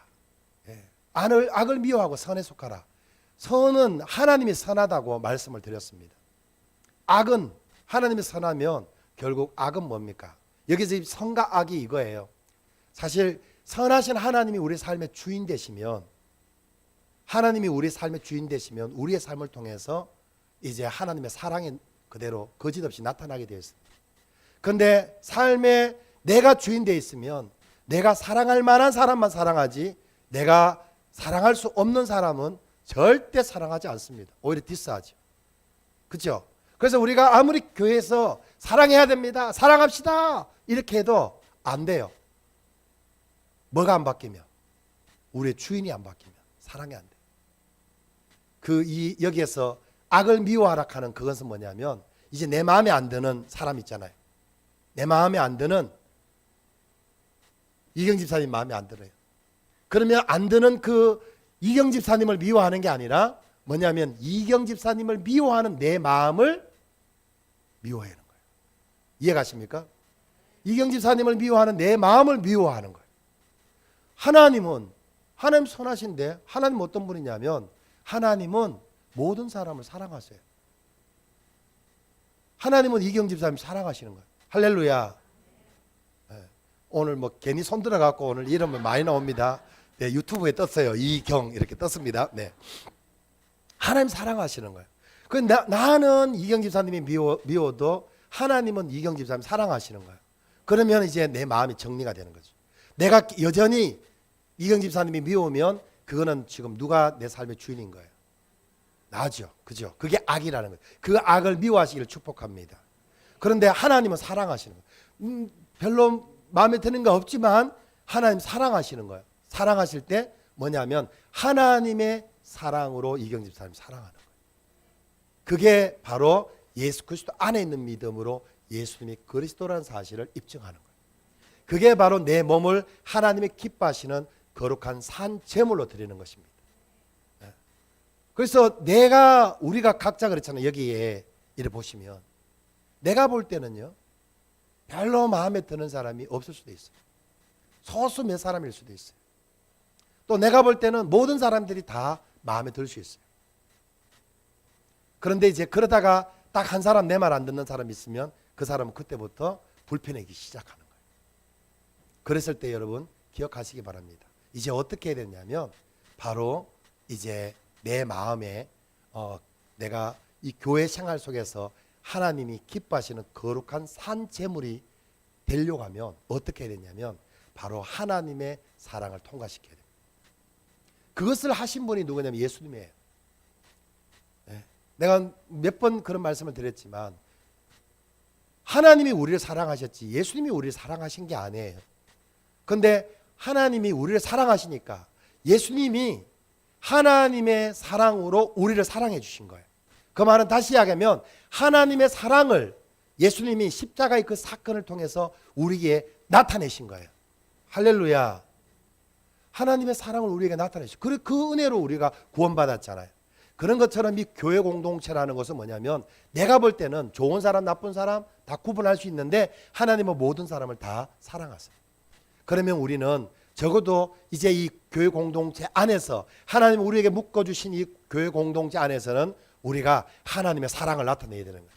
Speaker 3: 예. 악을 미워하고 선에 속하라. 선은 하나님이 선하다고 말씀을 드렸습니다. 악은 하나님이 선하면 결국 악은 뭡니까? 여기서 선과 악이 이거예요. 사실 선하신 하나님이 우리 삶의 주인 되시면 하나님이 우리 삶의 주인 되시면 우리의 삶을 통해서 이제 하나님의 사랑이 그대로 거짓없이 나타나게 되어 있습니다. 그런데 삶에 내가 주인 되어 있으면 내가 사랑할 만한 사람만 사랑하지 내가 사랑할 수 없는 사람은 절대 사랑하지 않습니다. 오히려 디스하죠. 그렇죠? 그래서 우리가 아무리 교회에서 사랑해야 됩니다. 사랑합시다. 이렇게 해도 안 돼요. 뭐가 안 바뀌면? 우리의 주인이 안 바뀌면 사랑이 안 돼. 여기에서 악을 미워하라 하는 그것은 뭐냐면 이제 내 마음에 안 드는 사람 있잖아요. 내 마음에 안 드는 이경 집사님 마음에 안 들어요. 그러면 안 드는 그 이경 집사님을 미워하는 게 아니라 뭐냐면 이경 집사님을 미워하는 내 마음을 미워하는 거예요. 이해가십니까? 이경 집사님을 미워하는 내 마음을 미워하는 거예요. 하나님 선하신데 하나님 어떤 분이냐면 하나님은 모든 사람을 사랑하세요. 하나님은 이경 집사님 사랑하시는 거예요. 할렐루야. 네. 오늘 뭐 괜히 손 들어갖고 오늘 이름이 많이 나옵니다. 네, 유튜브에 떴어요. 이경 이렇게 떴습니다. 네. 하나님 사랑하시는 거예요. 나는 이경 집사님이 미워도 하나님은 이경 집사님 사랑하시는 거예요. 그러면 이제 내 마음이 정리가 되는 거죠. 내가 여전히 이경 집사님이 미우면 그거는 지금 누가 내 삶의 주인인 거예요. 나죠. 그죠? 그게 악이라는 거예요. 그 악을 미워하시기를 축복합니다. 그런데 하나님은 사랑하시는 거예요. 별로 마음에 드는 거 없지만 하나님 사랑하시는 거예요. 사랑하실 때 뭐냐면 하나님의 사랑으로 이경 집사님 사랑하는 거예요. 그게 바로 예수 그리스도 안에 있는 믿음으로 예수님이 그리스도라는 사실을 입증하는 거예요. 그게 바로 내 몸을 하나님이 기뻐하시는 거룩한 산 제물로 드리는 것입니다. 그래서 우리가 각자 그렇잖아요. 여기에 이래 보시면 내가 볼 때는요 별로 마음에 드는 사람이 없을 수도 있어요. 소수 몇 사람일 수도 있어요. 또 내가 볼 때는 모든 사람들이 다 마음에 들 수 있어요. 그런데 이제 그러다가 딱 한 사람 내 말 안 듣는 사람이 있으면 그 사람은 그때부터 불편하기 시작하는 거예요. 그랬을 때 여러분 기억하시기 바랍니다. 이제 어떻게 해야 되냐면 바로 이제 내 마음에 내가 이 교회 생활 속에서 하나님이 기뻐하시는 거룩한 산 제물이 되려고 하면 어떻게 해야 되냐면 바로 하나님의 사랑을 통과시켜야 됩니다. 그것을 하신 분이 누구냐면 예수님이에요. 네. 내가 몇 번 그런 말씀을 드렸지만 하나님이 우리를 사랑하셨지 예수님이 우리를 사랑하신 게 아니에요. 그런데 하나님이 우리를 사랑하시니까 예수님이 하나님의 사랑으로 우리를 사랑해 주신 거예요. 그 말은 다시 이야기하면 하나님의 사랑을 예수님이 십자가의 그 사건을 통해서 우리에게 나타내신 거예요. 할렐루야. 하나님의 사랑을 우리에게 나타내신 그 은혜로 우리가 구원받았잖아요. 그런 것처럼 이 교회 공동체라는 것은 뭐냐면 내가 볼 때는 좋은 사람 나쁜 사람 다 구분할 수 있는데 하나님은 모든 사람을 다 사랑하세요. 그러면 우리는 적어도 이제 이 교회 공동체 안에서 하나님 우리에게 묶어주신 이 교회 공동체 안에서는 우리가 하나님의 사랑을 나타내야 되는 거예요.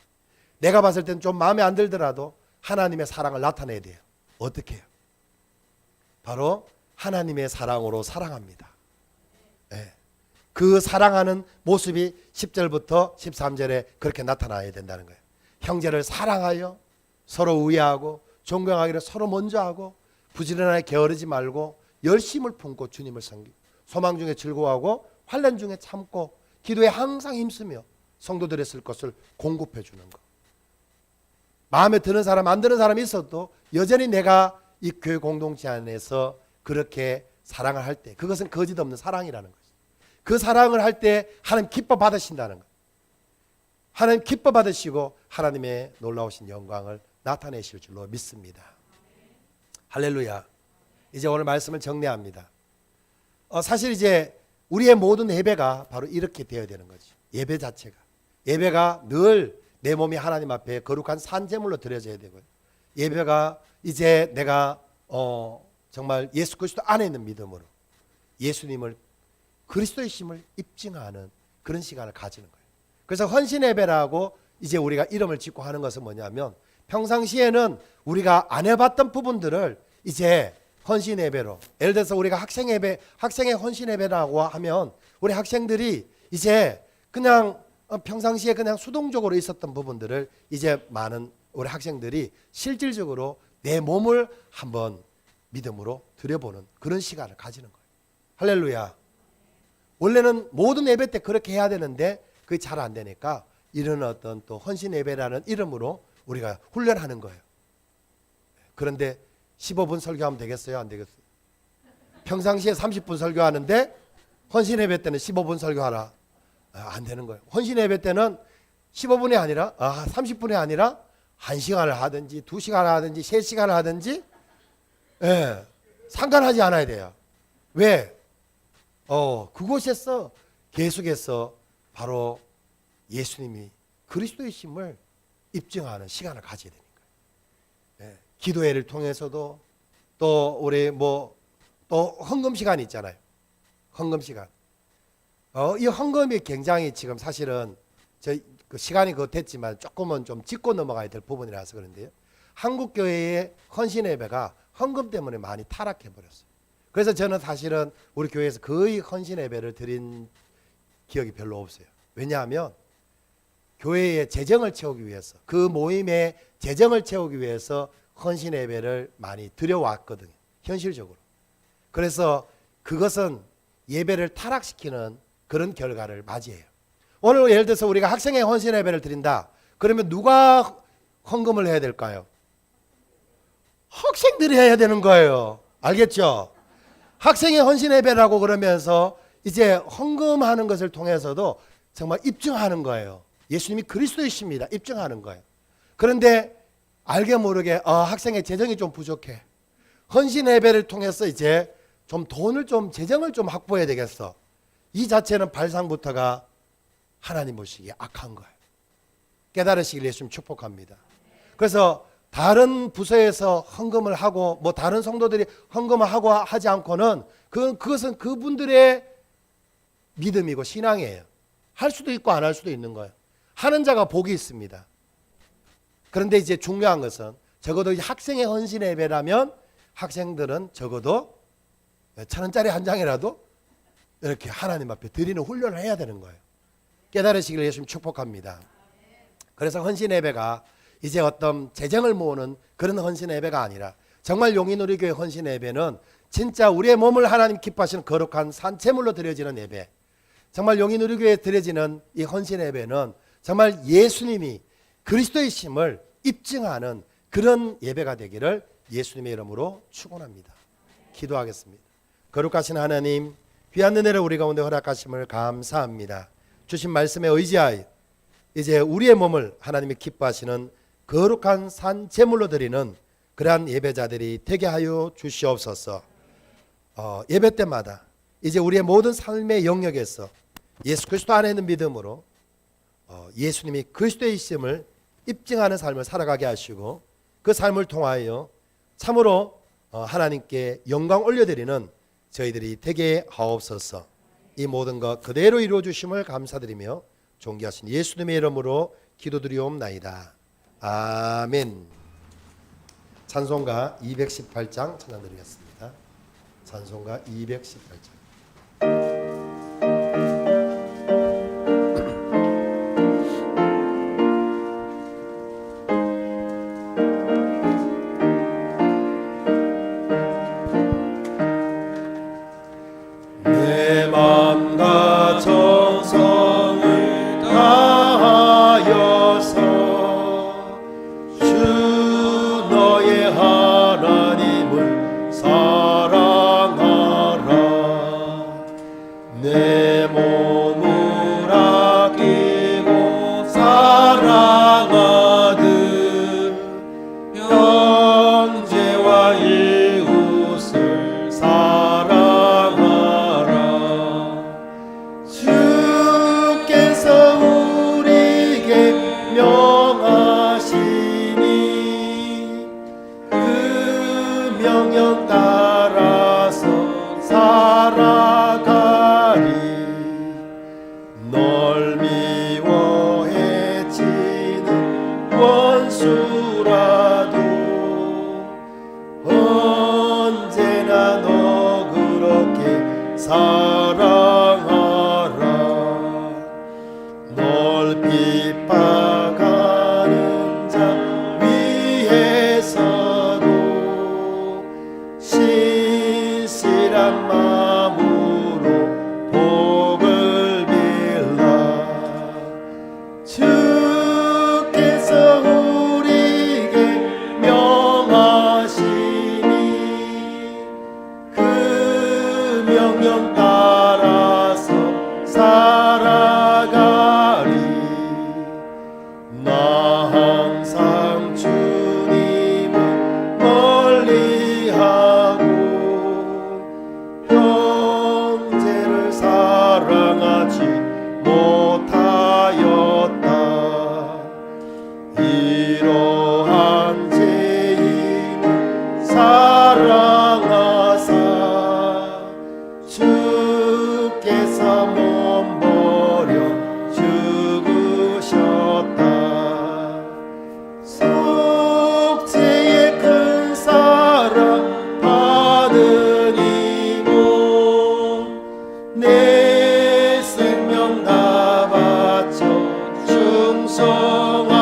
Speaker 3: 내가 봤을 때는 좀 마음에 안 들더라도 하나님의 사랑을 나타내야 돼요. 어떻게 해요? 바로 하나님의 사랑으로 사랑합니다. 네. 그 사랑하는 모습이 10절부터 13절에 그렇게 나타나야 된다는 거예요. 형제를 사랑하여 서로 우애하고 존경하기를 서로 먼저 하고 부지런하게 게으르지 말고 열심을 품고 주님을 섬기고 소망 중에 즐거워하고 환난 중에 참고 기도에 항상 힘쓰며 성도들의 쓸 것을 공급해 주는 것. 마음에 드는 사람 안 드는 사람이 있어도 여전히 내가 이 교회 공동체 안에서 그렇게 사랑을 할 때 그것은 거짓 없는 사랑이라는 거죠. 그 사랑을 할 때 하나님 기뻐 받으신다는 것. 하나님 기뻐 받으시고 하나님의 놀라우신 영광을 나타내실 줄로 믿습니다. 할렐루야. 이제 오늘 말씀을 정리합니다. 사실 이제 우리의 모든 예배가 바로 이렇게 되어야 되는 거죠. 예배 자체가. 예배가 늘 내 몸이 하나님 앞에 거룩한 산제물로 드려져야 되고요. 예배가 이제 내가 정말 예수 그리스도 안에 있는 믿음으로 예수님을 그리스도이심을 입증하는 그런 시간을 가지는 거예요. 그래서 헌신 예배라고 이제 우리가 이름을 짓고 하는 것은 뭐냐면 평상시에는 우리가 안 해봤던 부분들을 이제 헌신 예배로, 예를 들어서 우리가 학생 예배, 학생의 헌신 예배라고 하면 우리 학생들이 이제 그냥 평상시에 그냥 수동적으로 있었던 부분들을 이제 많은 우리 학생들이 실질적으로 내 몸을 한번 믿음으로 들여보는 그런 시간을 가지는 거예요. 할렐루야. 원래는 모든 예배 때 그렇게 해야 되는데 그게 잘 안 되니까 이런 어떤 또 헌신 예배라는 이름으로 우리가 훈련하는 거예요. 그런데 15분 설교하면 되겠어요? 안 되겠어요? 평상시에 30분 설교하는데 헌신 예배 때는 15분 설교하라. 안 되는 거예요. 헌신 예배 때는 15분이 아니라 30분이 아니라 1시간을 하든지 2시간을 하든지 3시간을 하든지 상관하지 않아야 돼요. 왜? 그곳에서 계속해서 바로 예수님이 그리스도이심을 입증하는 시간을 가져야 되니까. 기도회를 통해서도 또 우리 또 헌금 시간이 있잖아요. 헌금 시간. 이 헌금이 굉장히 지금 사실은 그 시간이 그거 됐지만 조금은 좀 짚고 넘어가야 될 부분이라서 그런데요. 한국 교회의 헌신 예배가 헌금 때문에 많이 타락해 버렸어요. 그래서 저는 사실은 우리 교회에서 거의 헌신 예배를 드린 기억이 별로 없어요. 왜냐하면 교회의 재정을 채우기 위해서 그 모임의 재정을 채우기 위해서 헌신 예배를 많이 드려왔거든요. 현실적으로. 그래서 그것은 예배를 타락시키는 그런 결과를 맞이해요. 오늘 예를 들어서 우리가 학생의 헌신 예배를 드린다. 그러면 누가 헌금을 해야 될까요? 학생들이 해야 되는 거예요. 알겠죠? 학생의 헌신 예배라고 그러면서 이제 헌금하는 것을 통해서도 정말 입증하는 거예요. 예수님이 그리스도이십니다. 입증하는 거예요. 그런데 알게 모르게 학생의 재정이 좀 부족해. 헌신 예배를 통해서 이제 좀 돈을 좀 재정을 좀 확보해야 되겠어. 이 자체는 발상부터가 하나님 보시기에 악한 거예요. 깨달으시길 예수님 축복합니다. 그래서 다른 부서에서 헌금을 하고 다른 성도들이 헌금을 하고 하지 않고는 그것은 그분들의 믿음이고 신앙이에요. 할 수도 있고 안 할 수도 있는 거예요. 하는 자가 복이 있습니다. 그런데 이제 중요한 것은 적어도 학생의 헌신 예배라면 학생들은 적어도 1,000원짜리 한 장이라도 이렇게 하나님 앞에 드리는 훈련을 해야 되는 거예요. 깨달으시길 예수님 축복합니다. 그래서 헌신 예배가 이제 어떤 재정을 모으는 그런 헌신 예배가 아니라 정말 용인우리교회 헌신 예배는 진짜 우리의 몸을 하나님 기뻐하시는 거룩한 산채물로 드려지는 예배. 정말 용인우리교회에 드려지는 이 헌신 예배는 정말 예수님이 그리스도이심을 입증하는 그런 예배가 되기를 예수님의 이름으로 축원합니다. 기도하겠습니다. 거룩하신 하나님, 귀한 은혜를 우리 가운데 허락하심을 감사합니다. 주신 말씀에 의지하여 이제 우리의 몸을 하나님이 기뻐하시는 거룩한 산 제물로 드리는 그러한 예배자들이 되게 하여 주시옵소서. 예배 때마다 이제 우리의 모든 삶의 영역에서 예수 그리스도 안에 있는 믿음으로 예수님이 그리스도의 있음을 입증하는 삶을 살아가게 하시고 그 삶을 통하여 참으로 하나님께 영광 올려드리는 저희들이 되게 하옵소서. 이 모든 것 그대로 이루어 주심을 감사드리며 존귀하신 예수님의 이름으로 기도드리옵나이다. 아멘. 찬송가 218장 찬양드리겠습니다. 찬송가 218장.
Speaker 1: 내 맘과 정성을 다하여서 주
Speaker 3: 명령 따라서 살아가리. 널 미워해치는 원수라도 언제나 너 그렇게 사랑하라. 널 핍박하는 자 위해서도 신실한 마음으로 복을 빌라. 주께서 우리에게 명하시니 그 명령 따라서 살아가리. 나 항상 주님을 멀리하고 형제를 사랑하지 못하였다. 이러한 죄인을 사랑하사 주께서 몸버려 죽으셨다. 속죄의 큰 사랑 받으니모 내 생명 다 바쳐 충성하리.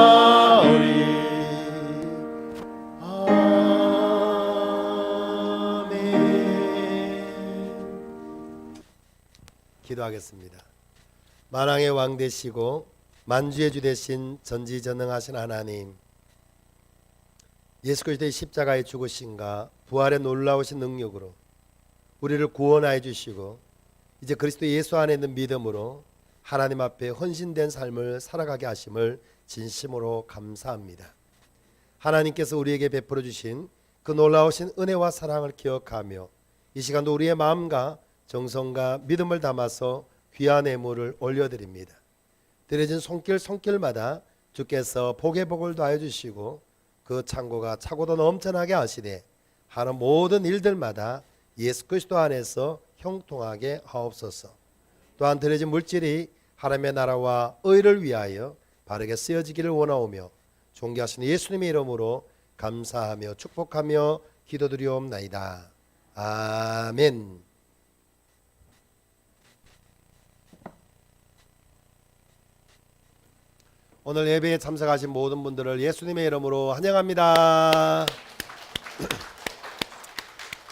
Speaker 3: 아멘. 기도하겠습니다. 만왕의 왕 되시고 만주의 주 되신 전지전능하신 하나님, 예수 그리스도의 십자가의 죽으심과 부활의 놀라우신 능력으로 우리를 구원하여 주시고 이제 그리스도 예수 안에 있는 믿음으로 하나님 앞에 헌신된 삶을 살아가게 하심을 진심으로 감사합니다. 하나님께서 우리에게 베풀어 주신 그 놀라우신 은혜와 사랑을 기억하며 이 시간도 우리의 마음과 정성과 믿음을 담아서 귀한 예물을 올려드립니다. 드려진 손길마다 주께서 복의 복을 더하여 주시고 그 창고가 차고도 넘쳐나게 하시되 하는 모든 일들마다 예수 그리스도 안에서 형통하게 하옵소서. 또한 드려진 물질이 하나님의 나라와 의를 위하여 바르게 쓰여지기를 원하오며 존귀하신 예수님의 이름으로 감사하며 축복하며 기도드리옵나이다. 아멘. 오늘 예배에 참석하신 모든 분들을 예수님의 이름으로 환영합니다.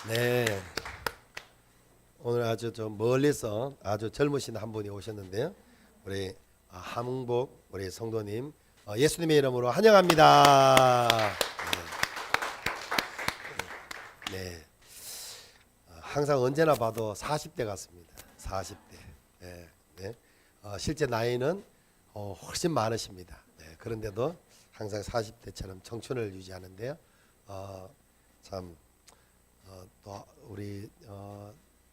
Speaker 3: 네, 오늘 아주 좀 멀리서 아주 젊으신 한 분이 오셨는데요. 우리 함흥복 우리 성도님 예수님의 이름으로 환영합니다. 네, 항상 언제나 봐도 40대 같습니다. 40대. 네, 네. 실제 나이는 훨씬 많으십니다. 네, 그런데도 항상 40대처럼 청춘을 유지하는데요. 참 또 우리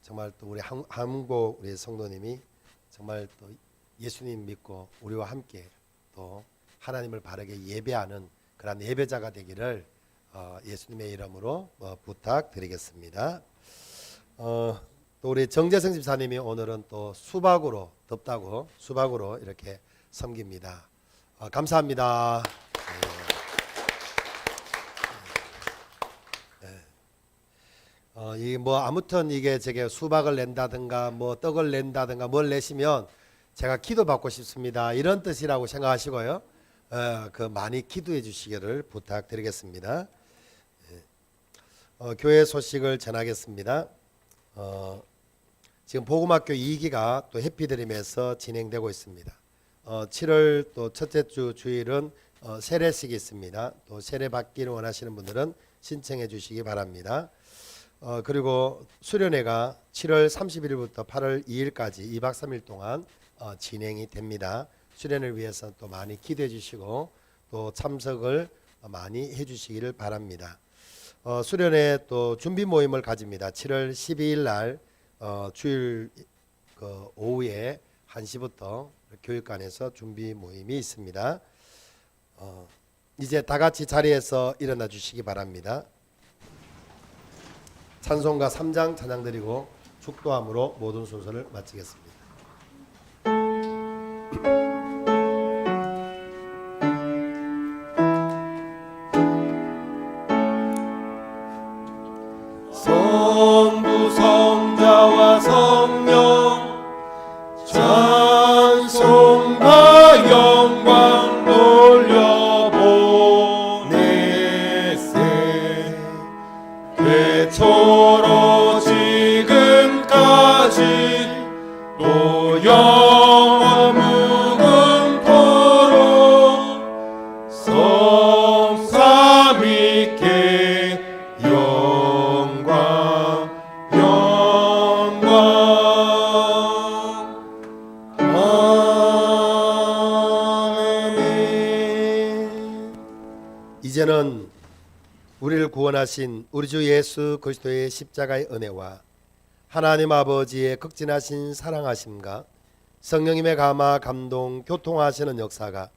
Speaker 3: 정말 또 우리 한국 우리 성도님이 정말 또 예수님 믿고 우리와 함께 또 하나님을 바르게 예배하는 그런 예배자가 되기를 예수님의 이름으로 부탁드리겠습니다. 또 우리 정재성 집사님이 오늘은 또 수박으로 덥다고 수박으로 이렇게 섬깁니다. 감사합니다. 이 뭐 아무튼 이게 제게 수박을 낸다든가 뭐 떡을 낸다든가 뭘 내시면 제가 기도 받고 싶습니다. 이런 뜻이라고 생각하시고요. 그 많이 기도해 주시기를 부탁드리겠습니다. 교회 소식을 전하겠습니다. 지금 복음학교 2기가 또 해피드림에서 진행되고 있습니다. 7월 또 첫째 주 주일은 세례식이 있습니다. 또 세례 받기를 원하시는 분들은 신청해 주시기 바랍니다. 그리고 수련회가 7월 31일부터 8월 2일까지 2박 3일 동안 진행이 됩니다. 수련을 위해서 또 많이 기도해 주시고 또 참석을 많이 해 주시기를 바랍니다. 수련회 또 준비 모임을 가집니다. 7월 12일 날 주일 오후에 1시부터 교육관에서 준비 모임이 있습니다. 이제 다 같이 자리에서 일어나 주시기 바랍니다. 찬송가 3장 찬양 드리고 축도함으로 모든 순서를 마치겠습니다.
Speaker 1: 성부 성자와 성령 찬송과 영광 돌려보내세 태초로 지금까지 또 영원 무궁토록 성삼위께 영광 아멘.
Speaker 3: 이제는 우리를 구원하신 우리 주 예수 그리스도의 십자가의 은혜와 하나님 아버지의 극진하신 사랑하심과 성령님의 감화 감동 교통하시는 역사가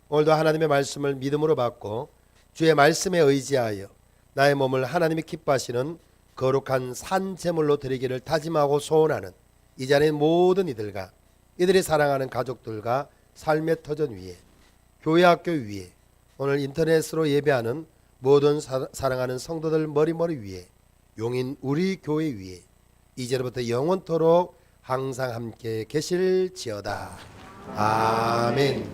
Speaker 3: 오늘도 하나님의 말씀을 믿음으로 받고 주의 말씀에 의지하여 나의 몸을 하나님이 기뻐하시는 거룩한 산제물로 드리기를 다짐하고 소원하는 이 자리의 모든 이들과 이들이 사랑하는 가족들과 삶의 터전 위에 교회 학교 위에 오늘 인터넷으로 예배하는 모든 사랑하는 성도들 머리머리 위에 용인 우리 교회 위에 이제로부터 영원토록 항상 함께 계실지어다. 아멘.